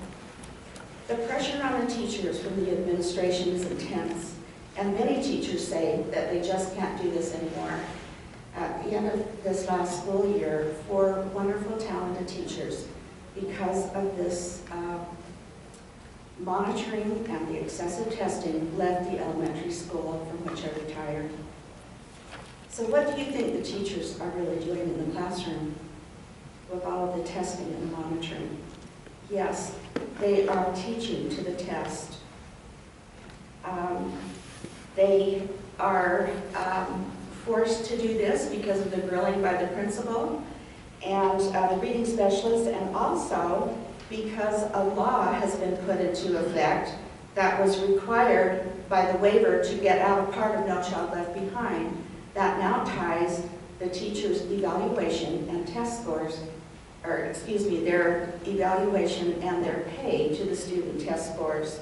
The pressure on the teachers from the administration is intense, and many teachers say that they just can't do this anymore. At the end of this last school year, 4 wonderful, talented teachers, because of this monitoring and the excessive testing, left the elementary school from which I retired. So what do you think the teachers are really doing in the classroom with all of the testing and monitoring? Yes, they are teaching to the test. They are forced to do this because of the grilling by the principal and the reading specialist, and also because a law has been put into effect that was required by the waiver to get out of part of No Child Left Behind, that now ties the teacher's evaluation and test scores, or excuse me, their evaluation and their pay to the student test scores.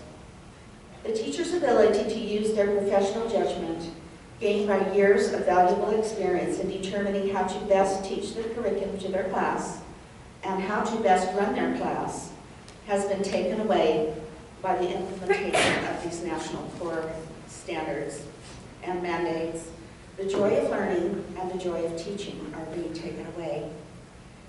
The teacher's ability to use their professional judgment, gained by years of valuable experience in determining how to best teach the curriculum to their class and how to best run their class, has been taken away by the implementation of these national core standards and mandates. The joy of learning and the joy of teaching are being taken away.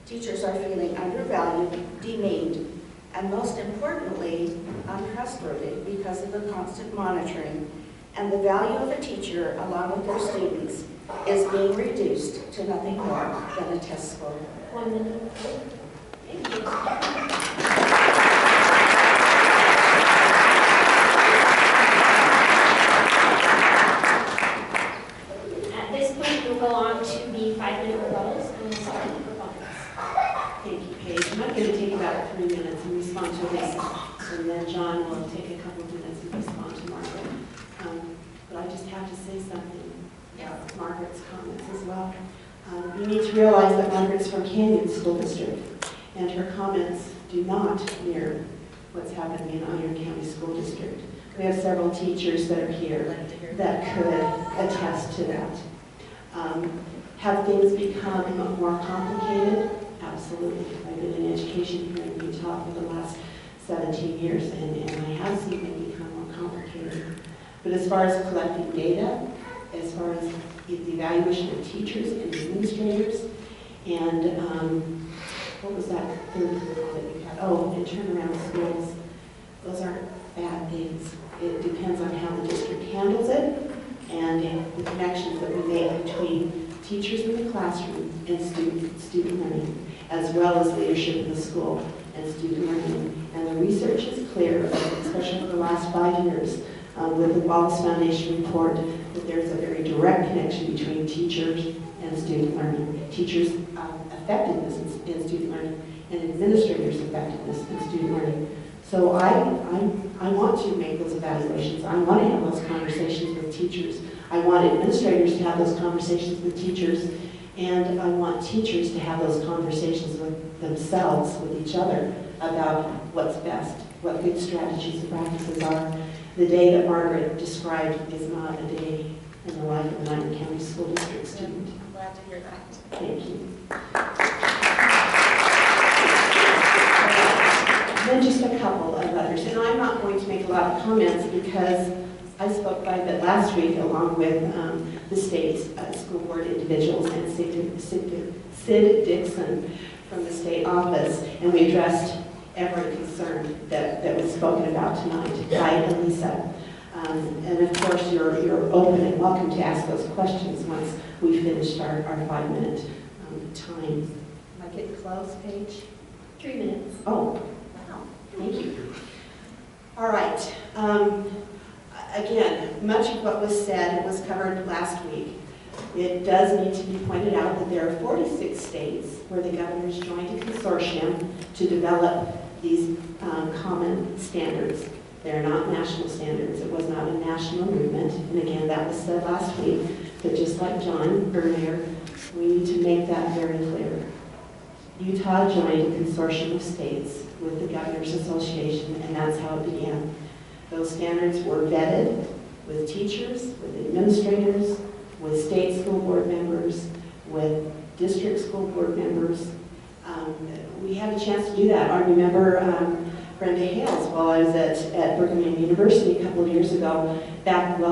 Teachers are feeling undervalued, demeaned, and most importantly, untrustworthy because of the constant monitoring, and the value of a teacher, along with their students, is being reduced to nothing more than a test score. 1 minute. Thank you. At this point, we'll go on to the 5-minute rebuttals, and we'll start with rebuttals. Thank you, Paige. I'm going to take about 3 minutes and respond to this, and then John will take a couple of minutes and respond to Margaret. But I just have to say something about Margaret's comments as well. You need to realize that Margaret's from Canyon School District, and her comments do not mirror what's happening in Iron County School District. We have several teachers that are here that could attest to that. Have things become more complicated? Absolutely. I've been in education here in Utah for the last 17 years, and I have seen them become more complicated. But as far as collecting data, as far as the evaluation of teachers and administrators, and what was that third that you had? Oh, and turnaround schools. Those aren't bad things. It depends on how the district handles it and the connections that we make between teachers in the classroom and student learning, as well as leadership in the school and student learning. And the research is clear, especially for the last 5 years, with the Wallace Foundation report, that there's a very direct connection between teachers and student learning. Teachers' effectiveness in student learning and administrators' effectiveness in student learning. So I want to make those evaluations. I want to have those conversations with teachers. I want administrators to have those conversations with teachers. And I want teachers to have those conversations with themselves, with each other, about what's best, what good strategies and practices are. The day that Margaret described is not a day in the life of an Iron County School District student. I'm glad to hear that. Thank you. Then just a couple of others, and I'm not going to make a lot of comments because I spoke quite a bit last week along with the state's school board individuals and Sid Dixon from the state office, and we addressed every concern that was spoken about tonight by Elisa. And of course, you're open and welcome to ask those questions once we finished our 5-minute time. Am I getting close, Paige? 3 minutes. Oh, wow, thank you. All right. Again, much of what was said was covered last week. It does need to be pointed out that there are 46 states where the governors joined a consortium to develop these common standards. They're not national standards. It was not a national movement. And again, that was said last week. But just like John earlier, we need to make that very clear. Utah joined a consortium of states with the Governors Association, and that's how it began. Those standards were vetted with teachers, with administrators, with state school board members, with district school board members. We had a chance to do that. I remember Brenda Hales, while I was at Brigham Young University a couple of years ago, back in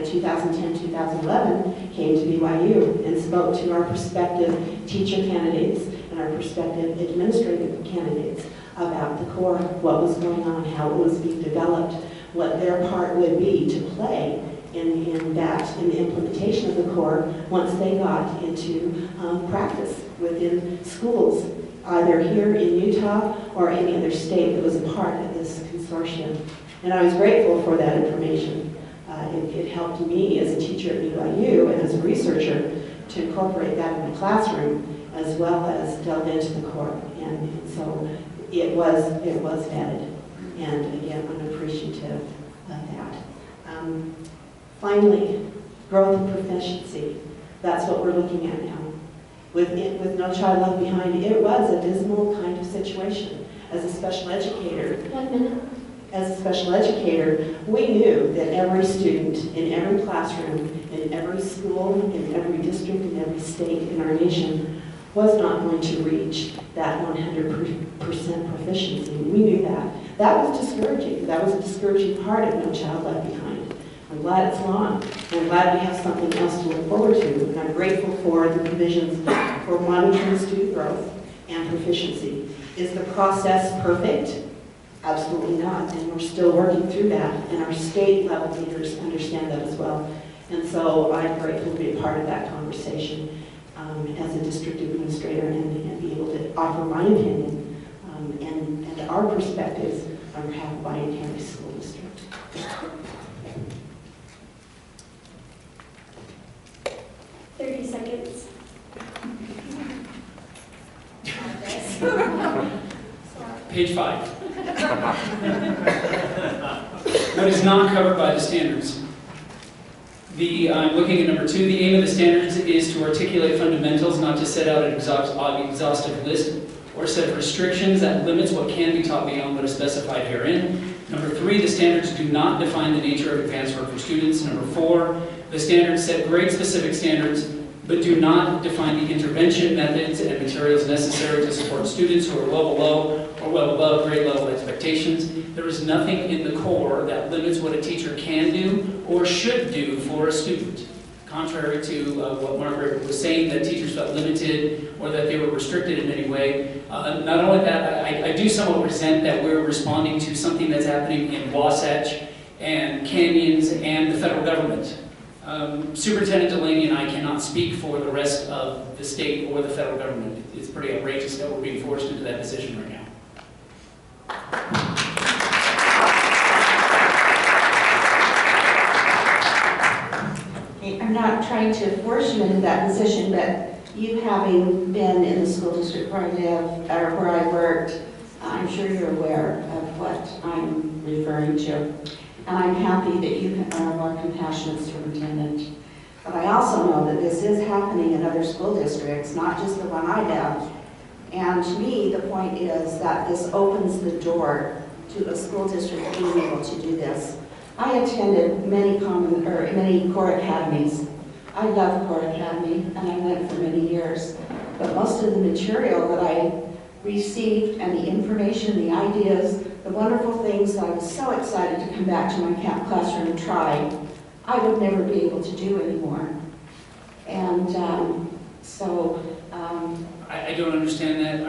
2010, 2011, came to BYU and spoke to our prospective teacher candidates and our prospective administrative candidates about the core, what was going on, how it was being developed, what their part would be to play in the implementation of the core once they got into practice within schools, either here in Utah or any other state that was a part of this consortium. And I was grateful for that information. It helped me as a teacher at BYU and as a researcher to incorporate that in the classroom as well as delve into the core. And so it was vetted. And again, I'm appreciative of that. Finally, growth and proficiency. That's what we're looking at now. With No Child Left Behind, it was a dismal kind of situation. As a special educator, 1 minute. as a special educator, we knew that every student in every classroom, in every school, in every district, in every state in our nation was not going to reach that 100% proficiency. We knew that. That was discouraging. That was a discouraging part of No Child Left Behind. I'm glad it's long. I'm glad we have something else to look forward to. And I'm grateful for the provisions for monitoring student growth and proficiency. Is the process perfect? Absolutely not. And we're still working through that. And our state level leaders understand that as well. And so I'm grateful to be a part of that conversation as a district administrator and be able to offer my opinion and our perspectives on behalf of Iron County School District. 30 seconds. Page 5. What is not covered by the standards? I'm looking at number 2. The aim of the standards is to articulate fundamentals, not to set out an exhaustive list or set of restrictions that limits what can be taught beyond what is specified herein. Number 3, the standards do not define the nature of advanced work for students. Number 4, the standards set grade-specific standards, but do not define the intervention methods and materials necessary to support students who are well below or well above grade level expectations. There is nothing in the core that limits what a teacher can do or should do for a student. contrary to what Margaret was saying, that teachers felt limited or that they were restricted in any way. Not only that, I do somewhat resent that we're responding to something that's happening in Wasatch and Canyons and the federal government. Superintendent Delaney and I cannot speak for the rest of the state or the federal government. It's pretty outrageous that we're being forced into that position right now. I'm not trying to force you into that position, but you having been in the school district where I live, or where I worked, I'm sure you're aware of what I'm referring to. And I'm happy that you are a more compassionate superintendent. But I also know that this is happening in other school districts, not just the one I have. And to me, the point is that this opens the door to a school district being able to do this. I attended many core academies. I love core academy, and I went for many years. But most of the material that I received and the information, the ideas, the wonderful things that I was so excited to come back to my camp classroom and try, I would never be able to do anymore. And I don't understand that.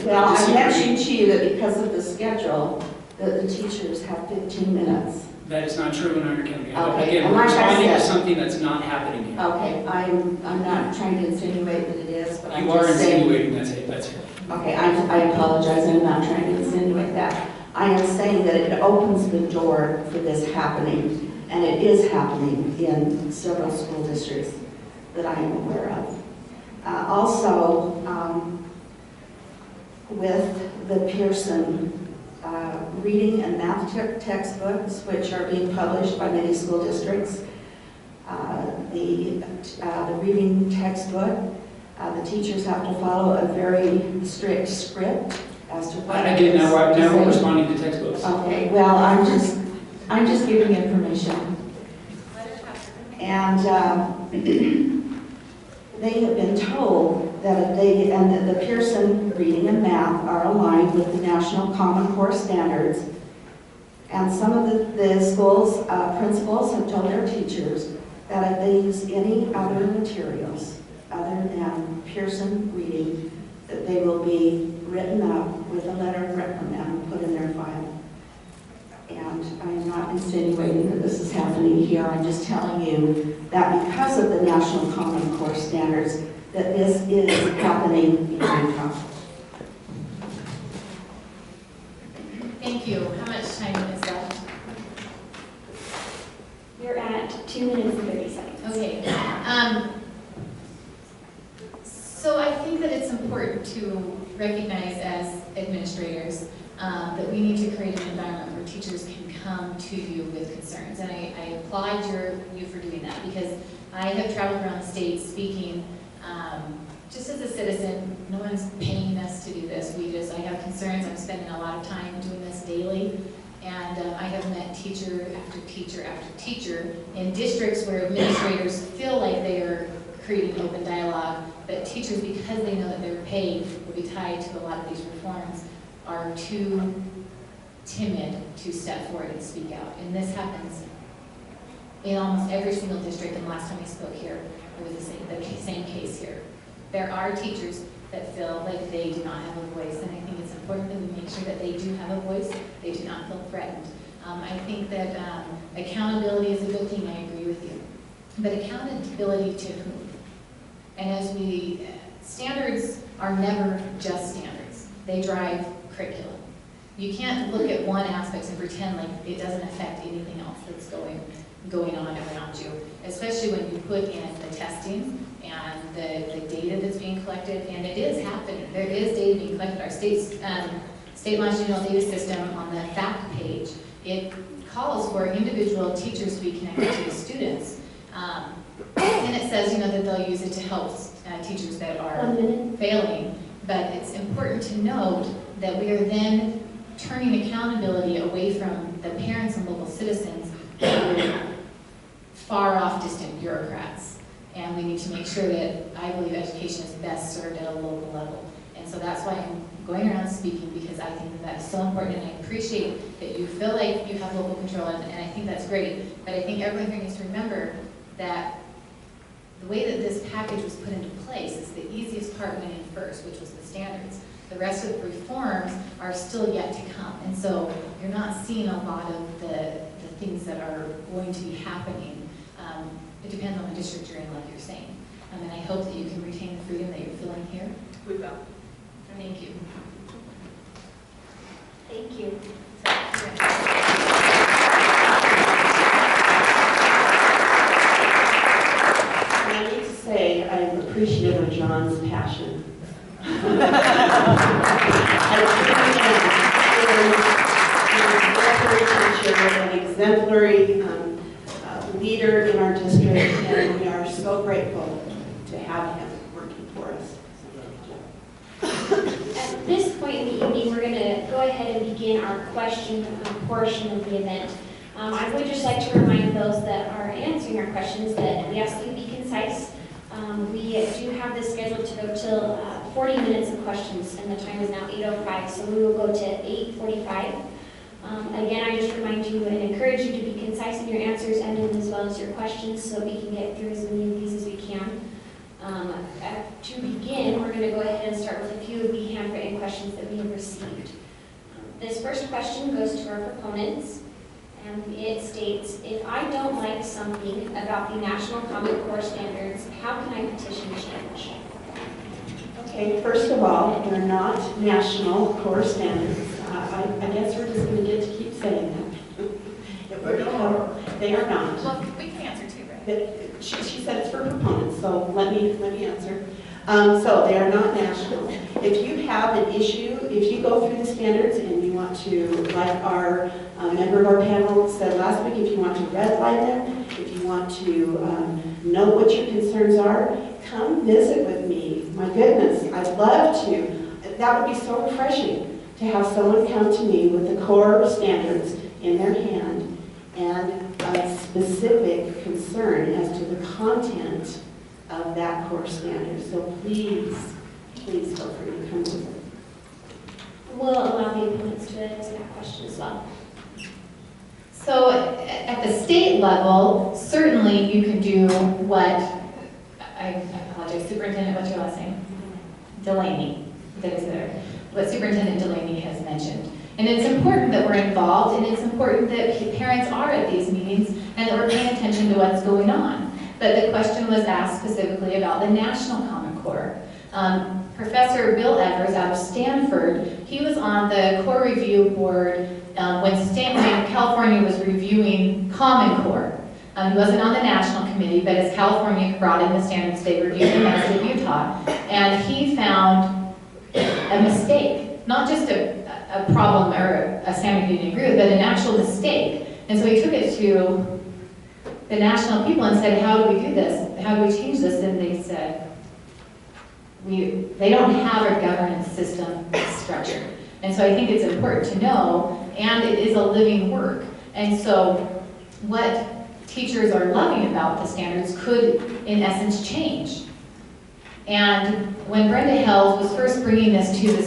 well, I disagree. mentioned to you that because of the schedule, that the teachers have 15 minutes. That is not true in Iron County. Okay, Again, and we're like I responding to said- something that's not happening here. Okay, I'm not trying to insinuate that it is, but I'm You are just saying. insinuating that's it. Okay, I apologize, I'm not trying to insinuate that. I am saying that it opens the door for this happening, and it is happening in several school districts that I am aware of. Also, with the Pearson reading and math textbooks, which are being published by many school districts, the reading textbook, the teachers have to follow a very strict script as to what. Again, now we're is- responding to textbooks. Okay, well, I'm just giving information. And they have been told that that the Pearson reading and math are aligned with the National Common Core standards. And some of the schools' principals have told their teachers that if they use any other materials other than Pearson reading, that they will be written up with a letter of reprimand put in their file. And I am not insinuating that this is happening here. I'm just telling you that because of the National Common Core standards, that this is happening in Utah. Thank you. How much time is left? You're at 2 minutes and 30 seconds. Okay. So I think that it's important to recognize as administrators that we need to create an environment where teachers can come to you with concerns. And I applaud you for doing that, because I have traveled around the state speaking just as a citizen. No one's paying us to do this. I have concerns. I'm spending a lot of time doing this daily. And I have met teacher after teacher after teacher in districts where administrators feel like they are creating open dialogue, but teachers, because they know that their pay will be tied to a lot of these reforms, are too timid to step forward and speak out. And this happens in almost every single district, and last time I spoke here, it was the same case here. There are teachers that feel like they do not have a voice, and I think it's important that we make sure that they do have a voice, they do not feel threatened. I think that accountability is a good thing, I agree with you. But accountability to whom? And standards are never just standards. They drive curriculum. You can't look at one aspect and pretend like it doesn't affect anything else that's going on around you, especially when you put in the testing and the data that's being collected, and it is happening. There is data being collected. Our state longitudinal data system on the fact page, it calls for individual teachers to be connected to the students. And it says, that they'll use it to help teachers that are 1 minute. failing. But it's important to note that we are then turning accountability away from the parents and local citizens to far off distant bureaucrats. And we need to make sure that, I believe, education is best served at a local level. And so that's why I'm going around speaking, because I think that is so important, and I appreciate that you feel like you have local control, and I think that's great. But I think everyone here needs to remember that way that this package was put into place is the easiest part went in first, which was the standards. The rest of the reforms are still yet to come. And so you're not seeing a lot of the things that are going to be happening. It depends on the district you're in, like you're saying. And I hope that you can retain the freedom that you're feeling here. We will. Thank you. Thank you. And I need to say, I'm appreciative of John's passion. An exemplary leader in our district, and we are so grateful to have him working for us. At this point in the evening, we're going to go ahead and begin our question portion of the event. I would just like to remind those that are answering our questions that we ask that you be concise. We do have this scheduled to go till 40 minutes of questions, and the time is now 8:05, so we will go to 8:45. Again, I just remind you and encourage you to be concise in your answers and as well as your questions so we can get through as many of these as we can. To begin, we're going to go ahead and start with a few of the handwritten questions that we have received. This first question goes to our proponents, and it states, if I don't like something about the National Common Core standards, how can I petition change? Okay, first of all, they're not national core standards. I guess we're just going to get to keep saying that. They are not. Well, we can answer too, right? But she said it's for proponents, so let me answer. So they are not national. If you have an issue, if you go through the standards and you want to, like our member of our panel said last week, if you want to redline them, if you want to know what your concerns are, come visit with me. My goodness, I'd love to. That would be so refreshing to have someone come to me with the core standards in their hand and a specific concern as to the content of that core standard. So please feel free to come visit. We'll allow the opponents to answer that question as well. So at the state level, certainly you can do what, I apologize, Superintendent, what's your last name? Delaney, that is there. What Superintendent Delaney has mentioned. And it's important that we're involved, and it's important that parents are at these meetings and that we're paying attention to what's going on. But the question was asked specifically about the National Common Core. Professor Bill Evers out of Stanford, he was on the core review board when California was reviewing Common Core. He wasn't on the national committee, but as California brought in the standards, they reviewed them as did Utah. And he found a mistake, not just a problem or a standard he didn't agree with, but an actual mistake. And so he took it to the national people and said, how do we do this? How do we change this? And they said, they don't have a governance system structure. And so I think it's important to know, and it is a living work. And so what teachers are loving about the standards could, in essence, change. And when Brenda Held was first bringing this to the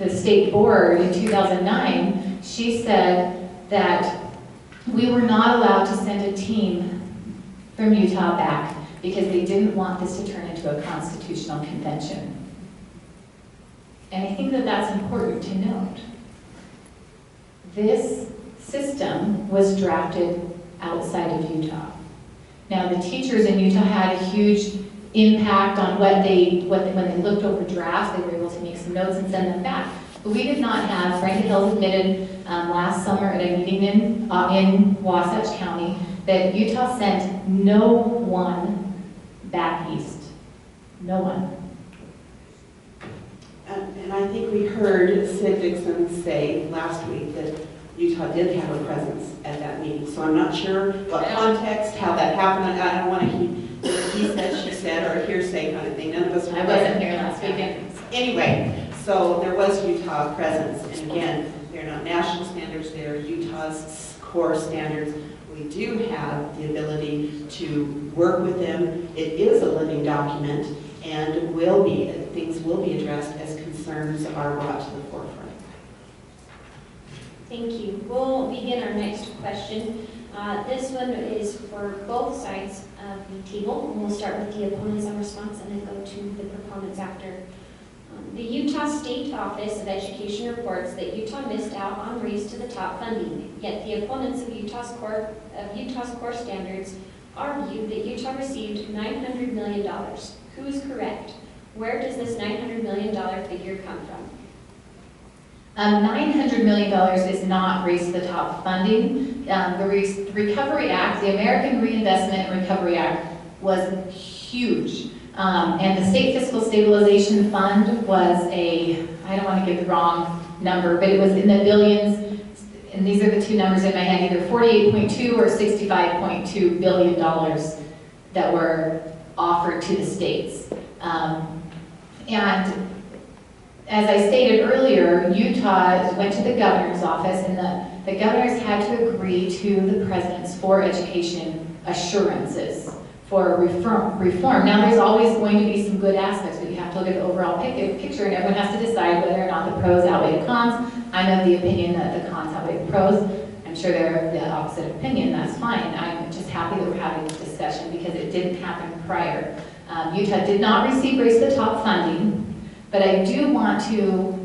state board in 2009, she said that we were not allowed to send a team from Utah back because they didn't want this to turn into a constitutional convention. And I think that that's important to note. This system was drafted outside of Utah. Now, the teachers in Utah had a huge impact on when they looked over drafts, they were able to make some notes and send them back. But we did not have, Brenda Hills admitted last summer at a meeting in Wasatch County that Utah sent no one back east. No one. And I think we heard Sid Dixon say last week that Utah did have a presence at that meeting. So I'm not sure what context, how that happened. I don't want to he said, she said, or a hearsay kind of thing. None of us were I wasn't here last weekend. Anyway, so there was Utah presence. And again, they're not national standards, they're Utah's core standards. We do have the ability to work with them. It is a living document and things will be addressed as concerns are brought to the forefront. Thank you. We'll begin our next question. This one is for both sides of the table. We'll start with the opponents on response and then go to the proponents after. The Utah State Office of Education reports that Utah missed out on Race to the Top funding, yet the opponents of Utah's core standards argued that Utah received $900 million. Who is correct? Where does this $900 million figure come from? $900 million is not Race to the Top funding. The Recovery Act, the American Reinvestment and Recovery Act, was huge. And the State Fiscal Stabilization Fund was I don't want to give the wrong number, but it was in the billions, and these are the two numbers in my head, either 48.2 or $65.2 billion that were offered to the states. And as I stated earlier, Utah went to the governor's office, and the governors had to agree to the president's for education assurances for reform. Now, there's always going to be some good aspects, but you have to look at the overall picture, and everyone has to decide whether or not the pros outweigh the cons. I'm of the opinion that the cons outweigh the pros. I'm sure they're of the opposite opinion. That's fine. I'm just happy that we're having this discussion because it didn't happen prior. Utah did not receive Race to the Top funding, but I do want to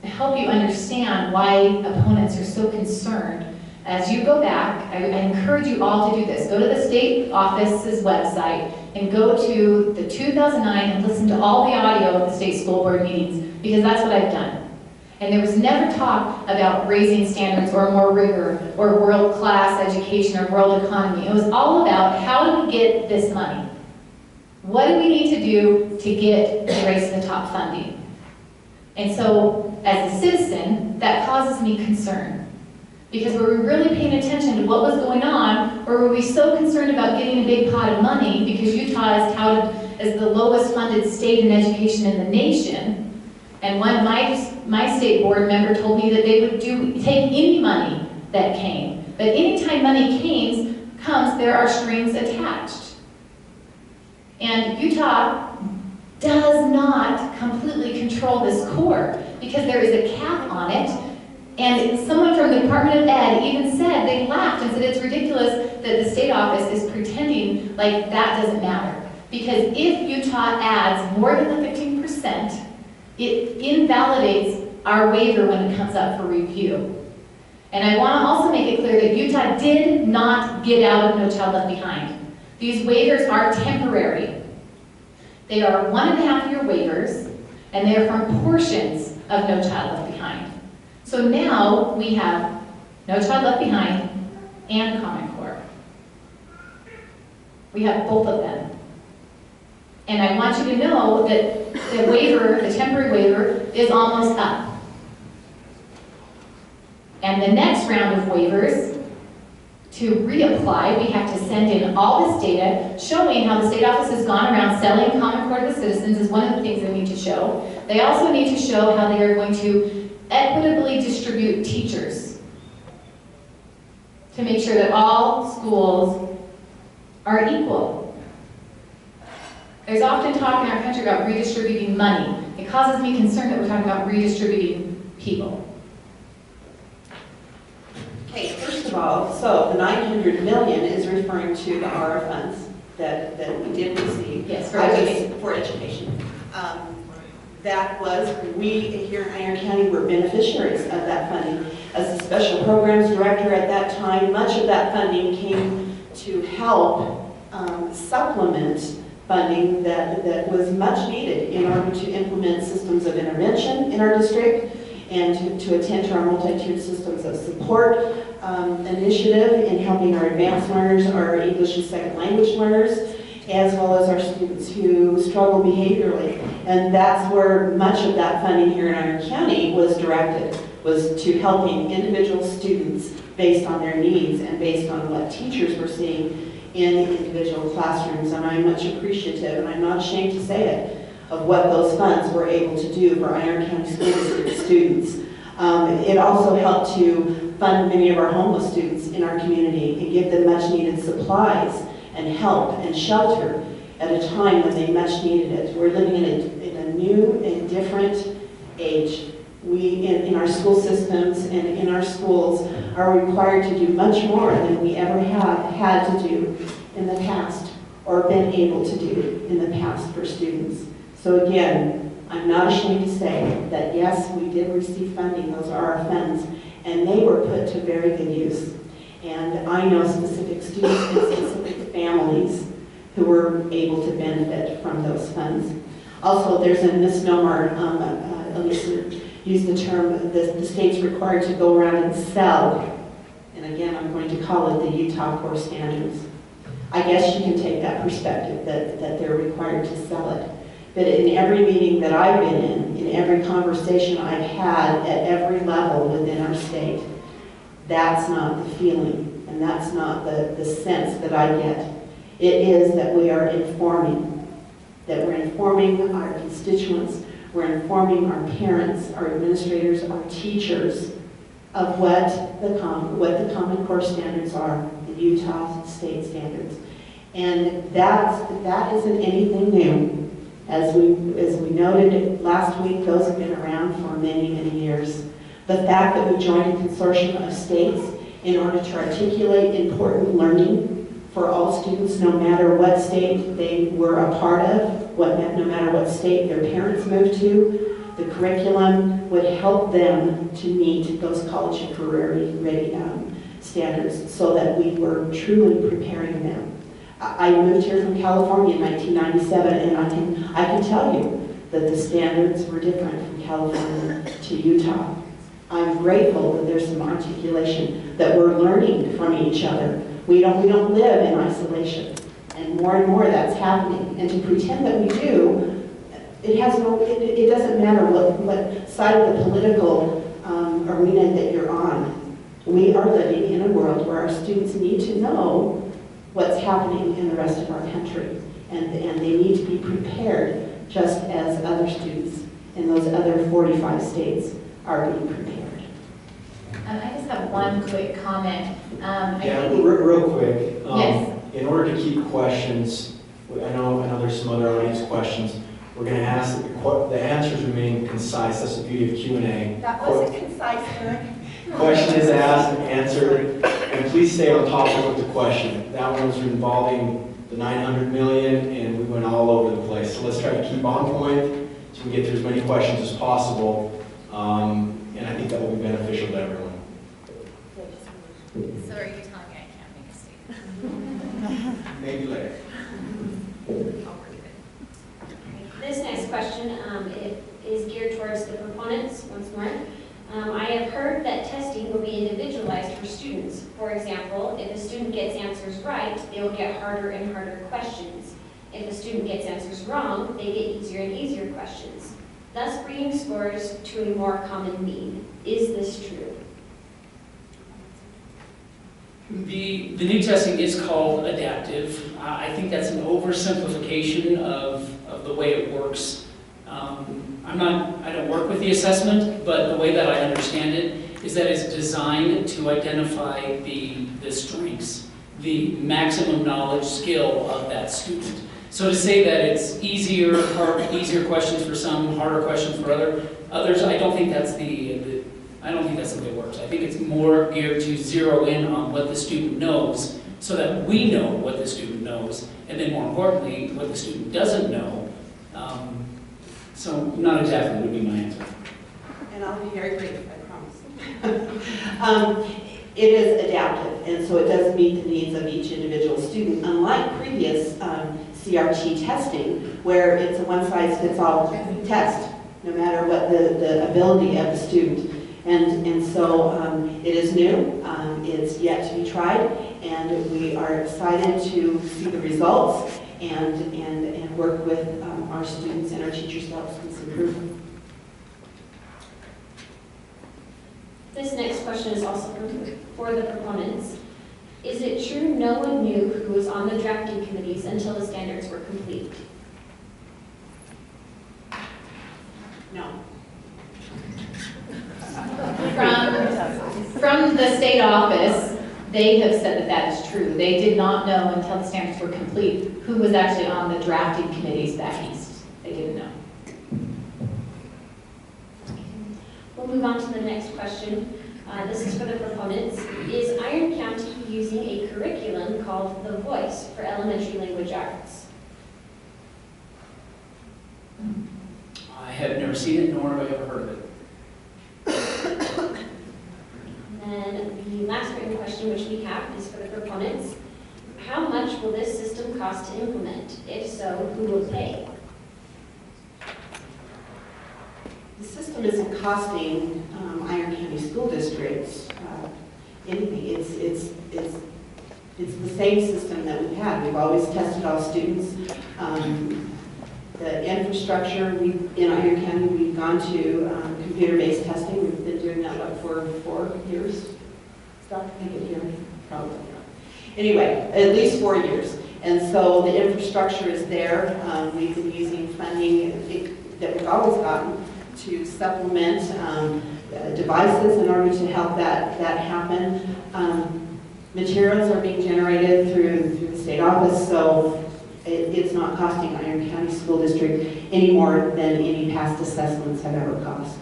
help you understand why opponents are so concerned. As you go back, I encourage you all to do this. Go to the state office's website and go to the 2009 and listen to all the audio of the state school board meetings, because that's what I've done. And there was never talk about raising standards or more rigor or world-class education or world economy. It was all about how do we get this money? What do we need to do to get the Race to the Top funding? And so, as a citizen, that causes me concern. Because were we really paying attention to what was going on, or were we so concerned about getting a big pot of money because Utah is touted as the lowest funded state in education in the nation? And my state board member told me that they would take any money that came. But anytime money comes, there are strings attached. And Utah does not completely control this core because there is a cap on it. And someone from the Department of Ed even said, they laughed and said it's ridiculous that the state office is pretending like that doesn't matter. Because if Utah adds more than the 15%, it invalidates our waiver when it comes up for review. And I want to also make it clear that Utah did not get out of No Child Left Behind. These waivers are temporary. They are 1.5-year waivers, and they are from portions of No Child Left Behind. So now we have No Child Left Behind and Common Core. We have both of them. And I want you to know that the waiver, the temporary waiver, is almost up. And the next round of waivers, to reapply, we have to send in all this data showing how the state office has gone around selling Common Core to the citizens is one of the things they need to show. They also need to show how they are going to equitably distribute teachers to make sure that all schools are equal. There's often talk in our country about redistributing money. It causes me concern that we're talking about redistributing people. Okay, first of all, so the $900 million is referring to the ARA funds that we did receive. Yes, for education. For education. That was, we here in Iron County were beneficiaries of that funding. As the special programs director at that time, much of that funding came to help supplement funding that was much needed in order to implement systems of intervention in our district and to attend to our multi-tiered systems of support initiative in helping our advanced learners, our English as second language learners, as well as our students who struggle behaviorally. And that's where much of that funding here in Iron County was directed, was to helping individual students based on their needs and based on what teachers were seeing in individual classrooms. And I'm much appreciative, and I'm not ashamed to say it, of what those funds were able to do for Iron County school district students. It also helped to fund many of our homeless students in our community and give them much needed supplies and help and shelter at a time when they much needed it. We're living in a new and different age We, in our school systems and in our schools, are required to do much more than we ever have had to do in the past or been able to do in the past for students. So again, I'm not ashamed to say that yes, we did receive funding, those are our funds, and they were put to very good use. And I know specific students and specific families who were able to benefit from those funds. Also, there's a misnomer, Elisa used the term, the state's required to go around and sell, and again, I'm going to call it the Utah core standards. I guess you can take that perspective, that they're required to sell it. But in every meeting that I've been in every conversation I've had at every level within our state, that's not the feeling, and that's not the sense that I get. It is that we are informing, that we're informing our constituents, we're informing our parents, our administrators, our teachers of what the Common Core standards are, the Utah state standards. And that isn't anything new. As we noted last week, those have been around for many, many years. The fact that we joined a consortium of states in order to articulate important learning for all students, no matter what state they were a part of, no matter what state their parents moved to, the curriculum would help them to meet those college and career ready standards so that we were truly preparing them. I moved here from California in 1997, and I can tell you that the standards were different from California to Utah. I'm grateful that there's some articulation, that we're learning from each other. We don't live in isolation, and more that's happening. And to pretend that we do, it doesn't matter what side of the political arena that you're on. We are living in a world where our students need to know what's happening in the rest of our country, and they need to be prepared just as other students in those other 45 states are being prepared. I just have one quick comment. Real quick. Yes. In order to keep questions, I know there's some other audience questions. We're going to ask that the answers remain concise. That's the beauty of Q&A. That wasn't concise, Eric. Question is asked and answered, and please stay on topic with the question. That one was involving the 900 million, and we went all over the place. So let's try to keep on point so we get through as many questions as possible, and I think that will be beneficial to everyone. So are you telling me I can't make a statement? Maybe later. I'll read it. This next question it is geared towards the proponents once more. I have heard that testing will be individualized for students. For example, if a student gets answers right, they will get harder and harder questions. If a student gets answers wrong, they get easier and easier questions, thus bringing scores to a more common mean. Is this true? The new testing is called adaptive. I think that's an oversimplification of the way it works. I don't work with the assessment, but the way that I understand it is that it's designed to identify the strengths, the maximum knowledge skill of that student. So to say that it's easier questions for some, harder questions for others, I don't think that's the way it works. I think it's more geared to zero in on what the student knows so that we know what the student knows, and then more importantly, what the student doesn't know. So not exactly would be my answer. And I'll be very brief, I promise. It is adaptive, and so it does meet the needs of each individual student, unlike previous CRT testing, where it's a one-size-fits-all test, no matter what the ability of the student. And so it is new, it's yet to be tried, and we are excited to see the results and work with our students and our teachers to help students improve. This next question is also for the proponents. Is it true no one knew who was on the drafting committees until the standards were complete? No. From the state office, they have said that that is true. They did not know until the standards were complete who was actually on the drafting committees back east. They didn't know. Well, We'll move on to the next question. This is for the proponents. Is Iron County using a curriculum called The Voice for elementary language arts? I have never seen it, nor have I ever heard of it. And then the last written question which we have is for the proponents. How much will this system cost to implement? If so, who will pay? The system isn't costing Iron County School Districts anything. It's the same system that we've had. We've always tested all students. The infrastructure, in Iron County, we've gone to computer-based testing. We've been doing that, what, for 4 years? Stop, I can hear me, probably not. Anyway, at least 4 years. And so the infrastructure is there. We've been using funding that we've always gotten to supplement devices in order to help that happen. Materials are being generated through the state office, so it's not costing Iron County School District any more than any past assessments have ever cost.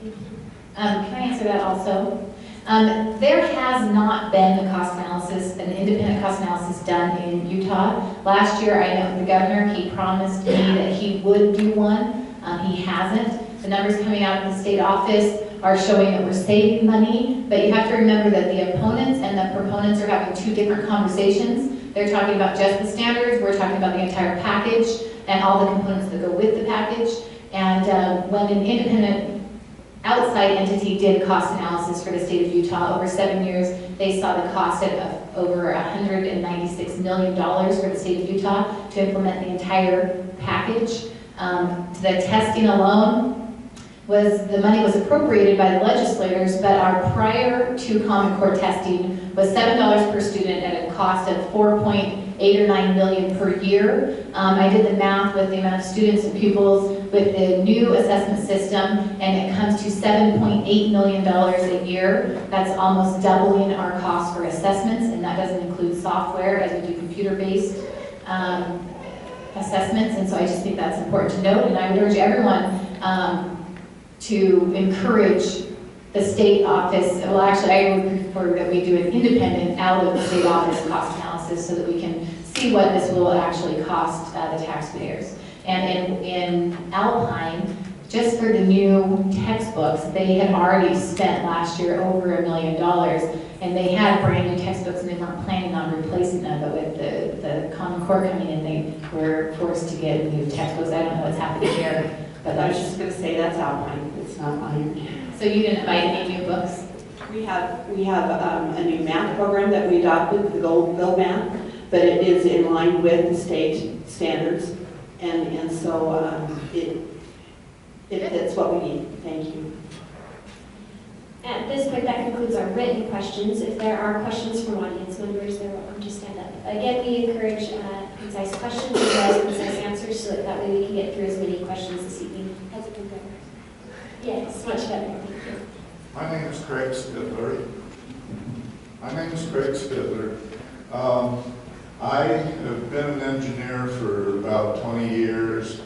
Can I answer that also? There has not been a cost analysis, an independent cost analysis done in Utah. Last year, I know the governor, he promised me that he would do one. He hasn't. The numbers coming out of the state office are showing that we're saving money, but you have to remember that the opponents and the proponents are having two different conversations. They're talking about just the standards, we're talking about the entire package and all the components that go with the package. And when an independent outside entity did cost analysis for the state of Utah over 7 years, they saw the cost of over $196 million for the state of Utah to implement the entire package. The testing alone the money was appropriated by the legislators, but our prior to Common Core testing was $7 per student at a cost of $4.8 or $9 million per year. I did the math with the amount of students and pupils with the new assessment system, and it comes to $7.8 million a year. That's almost doubling our cost for assessments, and that doesn't include software as we do computer-based assessments, and so I just think that's important to note, and I would urge everyone to encourage the state office. Well, actually, I would prefer that we do an independent out of the state office cost analysis so that we can see what this will actually cost the taxpayers. And in Alpine, just for the new textbooks, they had already spent last year over $1 million, and they had brand new textbooks and they weren't planning on replacing them, but with the Common Core coming in, they were forced to get new textbooks. I don't know what's happening here, but I was just going to say that's Alpine, it's not Iron. So you didn't buy any new books? We have a new math program that we adopted, the Gold Math, but it is in line with the state standards, and so it fits what we need. Thank you. At this point, that concludes our written questions. If there are questions from audience members, they're welcome to stand up. Again, we encourage concise questions as well as concise answers, so that way we can get through as many questions this evening. Has it been good? Yes, much better. Thank you. My name is Craig Spidler. I have been an engineer for about 20 years,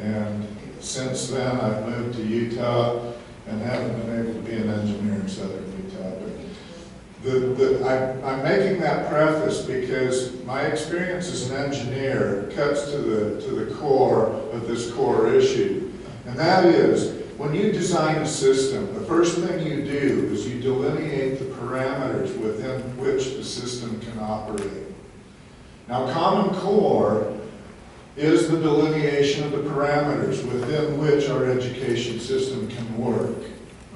and since then I've moved to Utah and haven't been able to be an engineer in southern Utah. But I'm making that preface because my experience as an engineer cuts to the core of this core issue, and that is, when you design a system, the first thing you do is you delineate the parameters within which the system can operate. Now, Common Core is the delineation of the parameters within which our education system can work,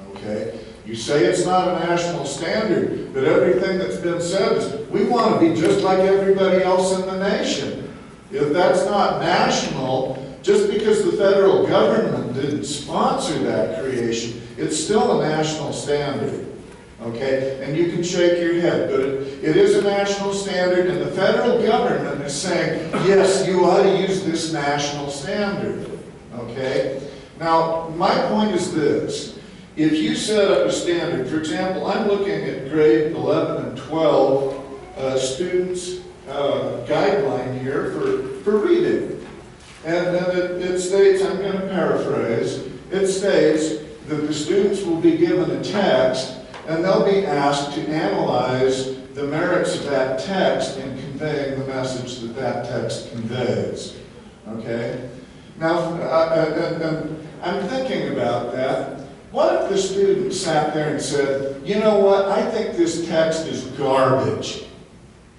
okay? You say it's not a national standard, but everything that's been said is we want to be just like everybody else in the nation. If that's not national, just because the federal government didn't sponsor that creation, it's still a national standard. Okay, and you can shake your head, but it is a national standard, and the federal government is saying, yes, you ought to use this national standard. Okay? Now, my point is this. If you set up a standard, for example, I'm looking at grade 11 and 12 students' guideline here for reading. And then it states, I'm going to paraphrase, it states, that the students will be given a text, and they'll be asked to analyze the merits of that text in conveying the message that that text conveys. Okay? Now, and I'm thinking about that. What if the student sat there and said, you know what, I think this text is garbage.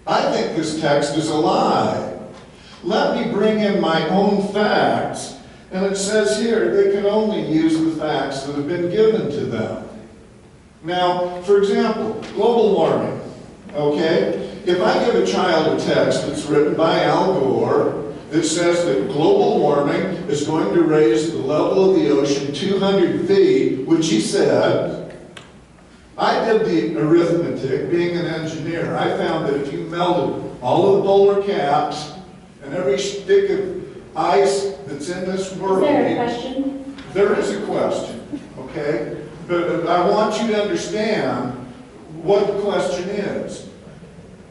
I think this text is a lie. Let me bring in my own facts. And it says here, they can only use the facts that have been given to them. Now, for example, global warming, okay? If I give a child a text that's written by Al Gore that says that global warming is going to raise the level of the ocean 200 feet, which he said, I did the arithmetic, being an engineer, I found that if you melted all of the polar caps and every stick of ice that's in this world. Is there a question? There is a question, okay? But I want you to understand what the question is.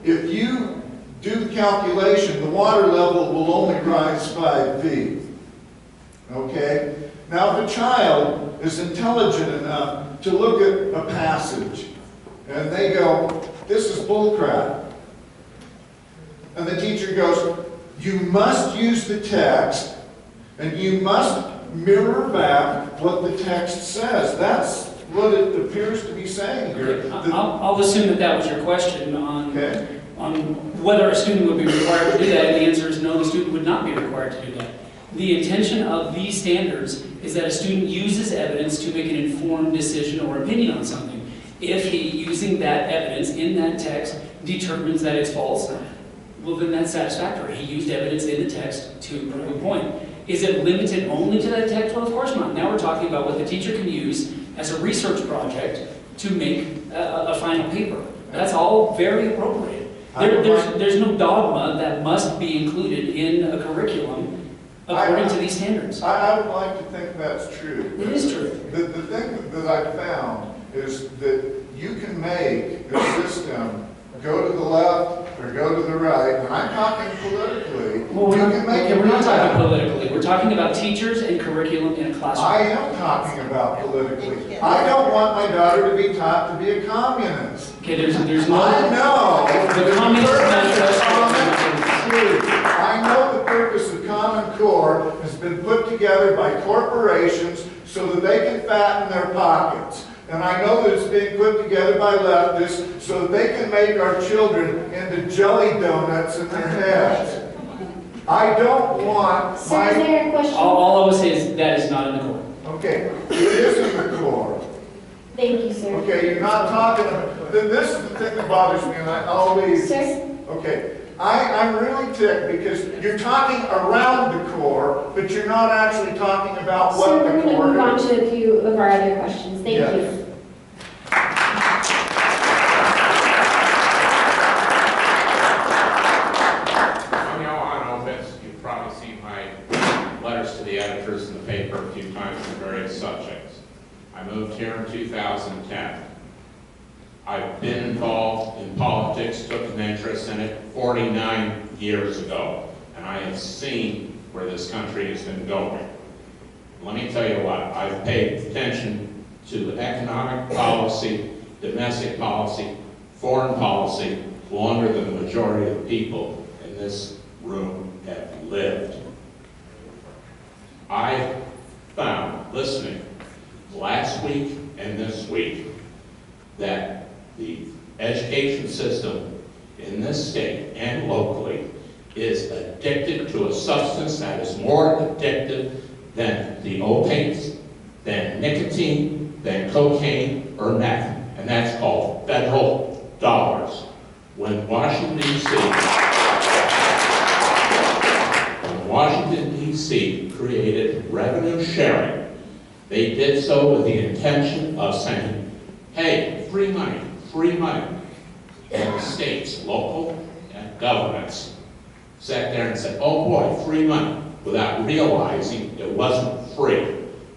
If you do the calculation, the water level will only rise 5 feet, okay? Now, if a child is intelligent enough to look at a passage and they go, this is bullcrap, and the teacher goes, you must use the text and you must mirror back what the text says. That's what it appears to be saying here. I'll assume that that was your question on, Okay. on whether a student would be required to do that, and the answer is no, the student would not be required to do that. The intention of these standards is that a student uses evidence to make an informed decision or opinion on something. If he, using that evidence in that text, determines that it's false, well, then that's satisfactory. He used evidence in the text to prove a point. Is it limited only to that text? Well, of course not. Now we're talking about what the teacher can use as a research project to make a final paper. That's all very appropriate. There's no dogma that must be included in a curriculum according to these standards. I would like to think that's true. It is true. The thing that I found is that you can make the system go to the left or go to the right, and I'm talking politically. Well, we're not talking politically. We're talking about teachers and curriculum in a classroom. I am talking about politically. I don't want my daughter to be taught to be a communist. Okay, there's no... I know. The Communist I know the purpose of Common Core has been put together by corporations so that they can fatten their pockets. And I know that it's being put together by leftists so that they can make our children into jelly donuts in their heads. I don't want Sir, is there a question? All I will say is that is not in the core. Okay, it is in the core. Thank you, sir. Okay, you're not talking about, then this is the thing that bothers me, and I always... Sir? Okay, I'm really ticked because you're talking around the core, but you're not actually talking about what Sir, the we're going to core move on is. to a few of our other questions. Thank Yes. you. On your own offense, you've probably seen my letters to the editors in the paper a few times on various subjects. I moved here in 2010. I've been involved in politics, took an interest in it 49 years ago, and I have seen where this country has been going. Let me tell you what, I've paid attention to economic policy, domestic policy, foreign policy, longer than the majority of the people in this room have lived. I found, listening last week and this week, that the education system in this state and locally is addicted to a substance that is more addictive than the opiates, than nicotine, than cocaine or meth, and that's called federal dollars. When Washington, D.C. created revenue sharing, they did so with the intention of saying, hey, free money, free money. And the states, local and governments, sat there and said, oh boy, free money, without realizing it wasn't free.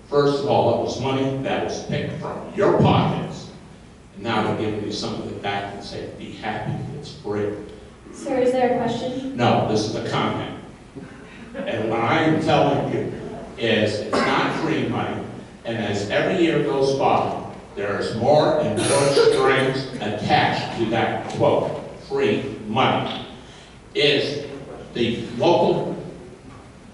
First of all, it was money that was picked from your pockets. And now they're giving you some of it back and say, be happy, it's free. Sir, is there a question? No, this is a comment. And what I am telling you is it's not free money. And as every year goes by, there is more and more strings attached to that quote, free money. Is the local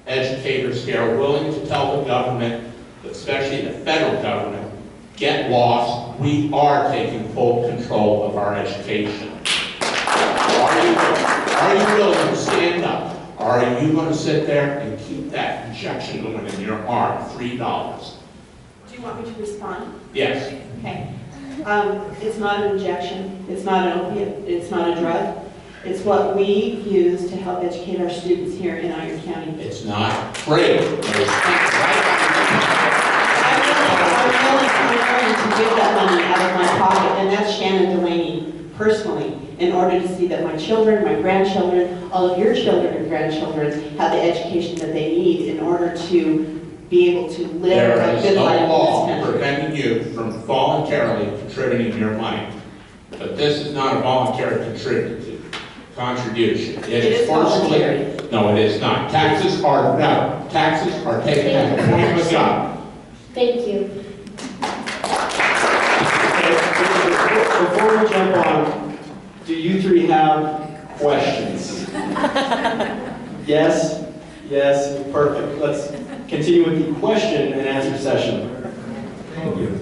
educators here willing to tell the government, especially the federal government, get lost, we are taking full control of our education? Are you willing to stand up? Or are you going to sit there and keep that injection going in your arm, $3? Do you want me to respond? Yes. Okay. It's not an injection, it's not an opiate, it's not a drug. It's what we use to help educate our students here in Iron County. It's not free. I'm willing to give that money out of my pocket, and that's Shannon Delaney personally, in order to see that my children, my grandchildren, all of your children and grandchildren have the education that they need in order to be able to live There a is good no life in law this country. preventing you from voluntarily contributing your money. But this is not a voluntary contribution. It is forcibly. voluntary. No, it is not. Taxes are taken as a point of a gun. Thank you. Before we jump on, do you three have questions? Yes? Yes? Perfect. Let's continue with the question and answer session. Thank you.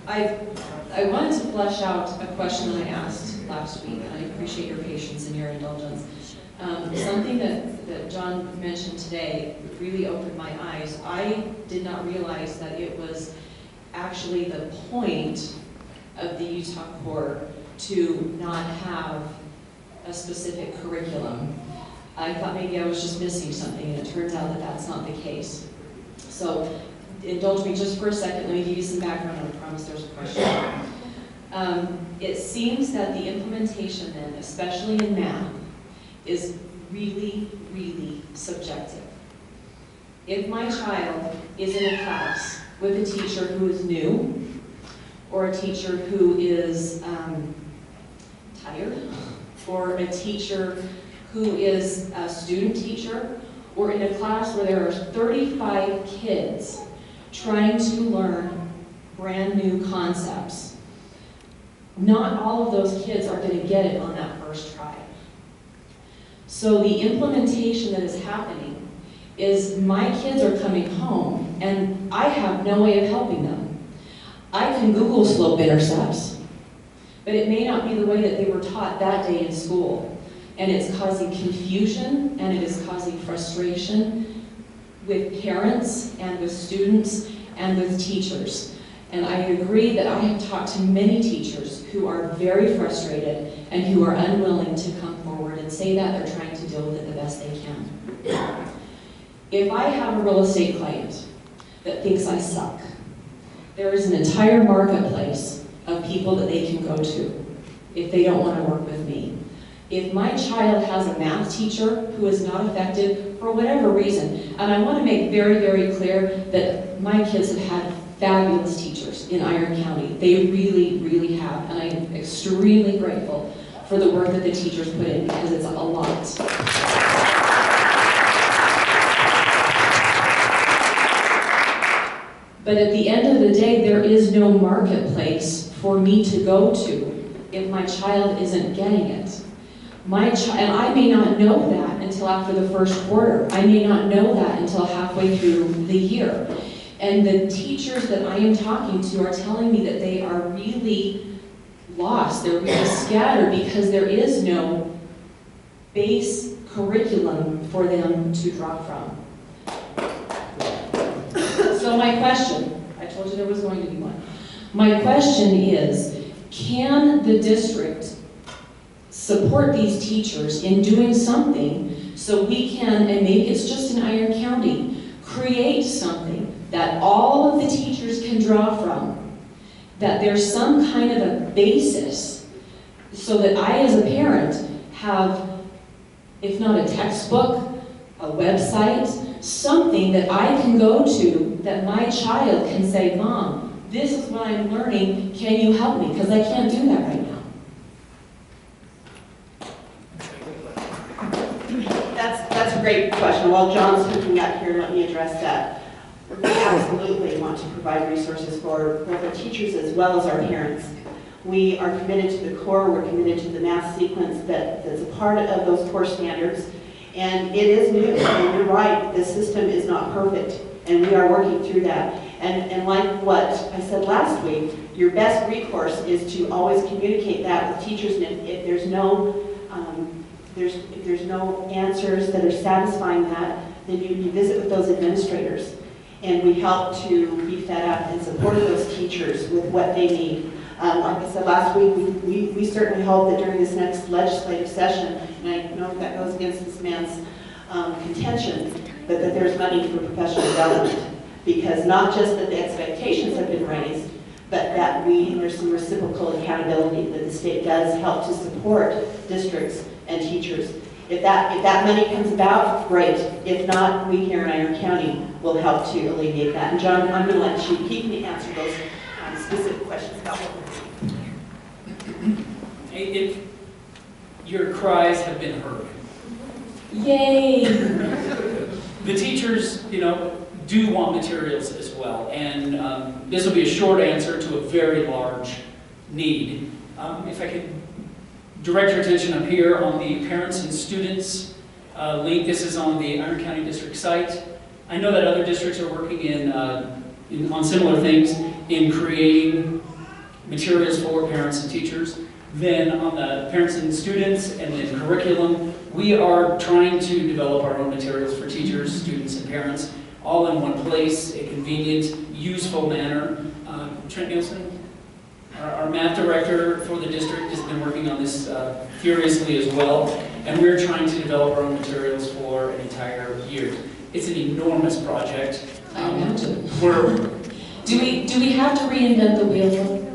I wanted to flesh out a question that I asked last week, and I appreciate your patience and your indulgence. Something that John mentioned today really opened my eyes. I did not realize that it was actually the point of the Utah Corps to not have a specific curriculum. I thought maybe I was just missing something, and it turns out that that's not the case. So indulge me just for a second. Let me give you some background, and I promise there's a question. It seems that the implementation then, especially in math, is really, really subjective. If my child is in a class with a teacher who is new, or a teacher who is tired, or a teacher who is a student teacher, or in a class where there are 35 kids trying to learn brand new concepts, not all of those kids are going to get it on that first try. So the implementation that is happening is my kids are coming home and I have no way of helping them. I can Google slope intercepts, but it may not be the way that they were taught that day in school. And it's causing confusion and it is causing frustration with parents and with students and with teachers. And I agree that I have talked to many teachers who are very frustrated and who are unwilling to come forward and say that they're trying to deal with it the best they can. If I have a real estate client that thinks I suck, there is an entire marketplace of people that they can go to if they don't want to work with me. If my child has a math teacher who is not effective for whatever reason, and I want to make very, very clear that my kids have had fabulous teachers in Iron County. They really, really have, and I'm extremely grateful for the work that the teachers put in because it's a lot. But at the end of the day, there is no marketplace for me to go to if my child isn't getting it. And I may not know that until after the first quarter. I may not know that until halfway through the year. And the teachers that I am talking to are telling me that they are really lost. They're really scattered because there is no base curriculum for them to draw from. So my question, I told you there was going to be one. My question is, can the district support these teachers in doing something so we can, and maybe it's just in Iron County, create something that all of the teachers can draw from, that there's some kind of a basis so that I as a parent have, if not a textbook, a website, something that I can go to that my child can say, Mom, this is what I'm learning, can you help me? Because I can't do that right now. That's a great question. While John's hooking up here, let me address that. We absolutely want to provide resources for both our teachers as well as our parents. We are committed to the core, we're committed to the math sequence that's a part of those core standards. And it is new, and you're right, the system is not perfect, and we are working through that. And like what I said last week, your best recourse is to always communicate that with teachers, and if there's no answers that are satisfying that, then you visit with those administrators. And we help to be fed up and support those teachers with what they need. Like I said last week, we certainly hope that during this next legislative session, and I know that goes against this man's contention, but that there's money for professional development. Because not just that the expectations have been raised, but that there's some reciprocal accountability that the state does help to support districts and teachers. If that money comes about, great. If not, we here in Iron County will help to alleviate that. And John, I'm going to let you, he can answer those specific questions about what we're doing. Your cries have been heard. Yay! The teachers, do want materials as well, and this will be a short answer to a very large need. If I could direct your attention up here on the parents and students link. This is on the Iron County District site. I know that other districts are working on similar things in creating materials for parents and teachers. Then on the parents and students and then curriculum, we are trying to develop our own materials for teachers, students, and parents, all in one place, a convenient, useful manner. Trent Nielsen, our math director for the district, has been working on this furiously as well, and we're trying to develop our own materials for an entire year. It's an enormous project. I imagine. Do we have to reinvent the wheel?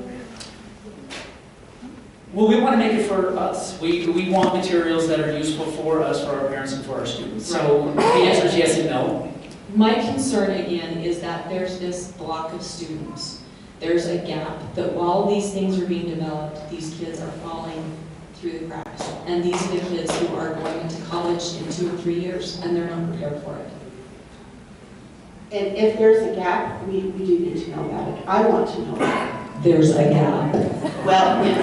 Well, we want to make it for us. We want materials that are useful for us, for our parents, and for our students. So the answer is yes and no. My concern again is that there's this block of students. There's a gap that while these things are being developed, these kids are falling through the cracks. And these are the kids who are going into college in 2 or 3 years, and they're not prepared for it. And if there's a gap, we do need to know about it. I want to know about it. There's a gap. Well, and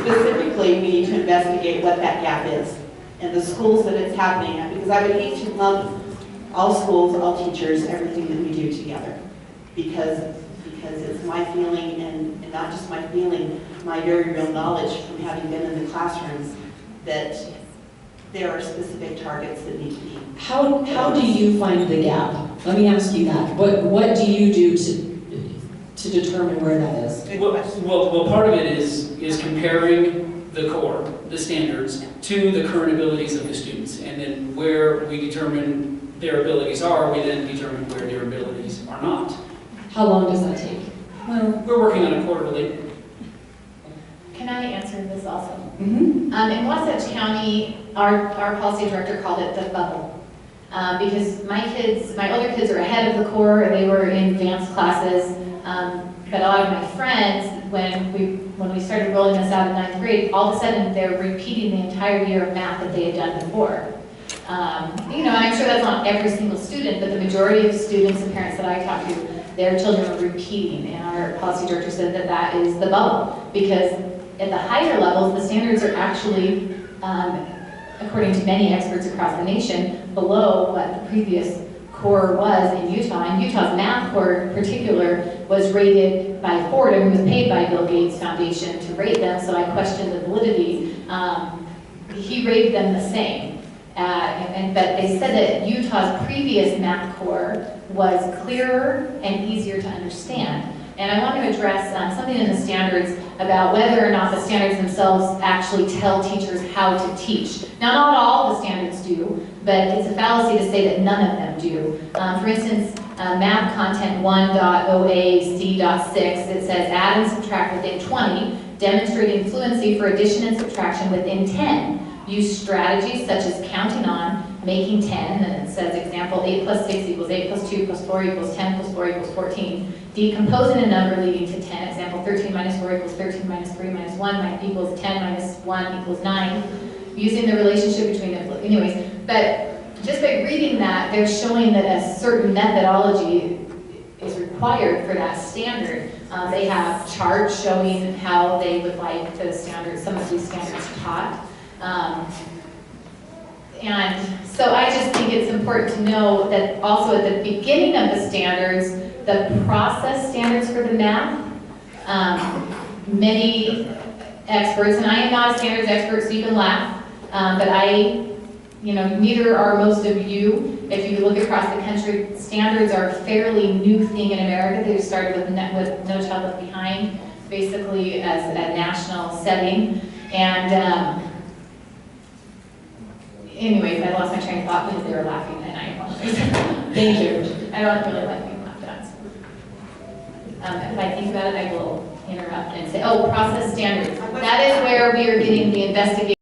specifically, we need to investigate what that gap is and the schools that it's happening at, because I would hate to lump all schools, all teachers, everything that we do together, because it's my feeling, and not just my feeling, my very real knowledge from having been in the classrooms, that there are specific targets that need to be. How do you find the gap? Let me ask you that. What do you do to determine where that is? Well, part of it is comparing the core, the standards, to the current abilities of the students. And then where we determine their abilities are, we then determine where their abilities are not. How long does that take? Well, we're working on it quarterly. Can I answer this also? Mm-hmm. In Wasatch County, our policy director called it the bubble. Because my older kids are ahead of the core, and they were in advanced classes. But a lot of my friends, when we started rolling this out in 9th grade, all of a sudden they're repeating the entire year of math that they had done before. And I'm sure that's not every single student, but the majority of students and parents that I talk to, their children are repeating, and our policy director said that is the bubble, because at the higher levels, the standards are actually, according to many experts across the nation, below what the previous core was in Utah. And Utah's math core in particular was rated by Fordham, who was paid by Bill Gates Foundation to rate them, so I questioned the validity. He rated them the same. But they said that Utah's previous math core was clearer and easier to understand. And I want to address something in the standards about whether or not the standards themselves actually tell teachers how to teach. Now, not all the standards do, but it's a fallacy to say that none of them do. For instance, math content 1.OA.C.6, it says add and subtract within 20, demonstrating fluency for addition and subtraction within 10. Use strategies such as counting on, making 10, and it says example 8 plus 6 equals 8 plus 2 plus 4 equals 10 plus 4 equals 14. Decomposing a number leading to 10, example 13 minus 4 equals 13 minus 3 minus 1 equals 10 minus 1 equals 9. using the relationship between the, anyways, but just by reading that, they're showing that a certain methodology is required for that standard. They have charts showing how they would like the standards, some of these standards taught. And so I just think it's important to know that also at the beginning of the standards, the process standards for the math, many experts, and I am not a standards expert, so you can laugh, but neither are most of you. If you look across the country, standards are a fairly new thing in America. They started with No Child Left Behind, basically as a national setting. And anyways, I lost my train of thought because they were laughing, and I apologize. Thank you. I don't really like being laughed at. If I think about it, I will interrupt and say, oh, process standards. That is where we are getting the investigation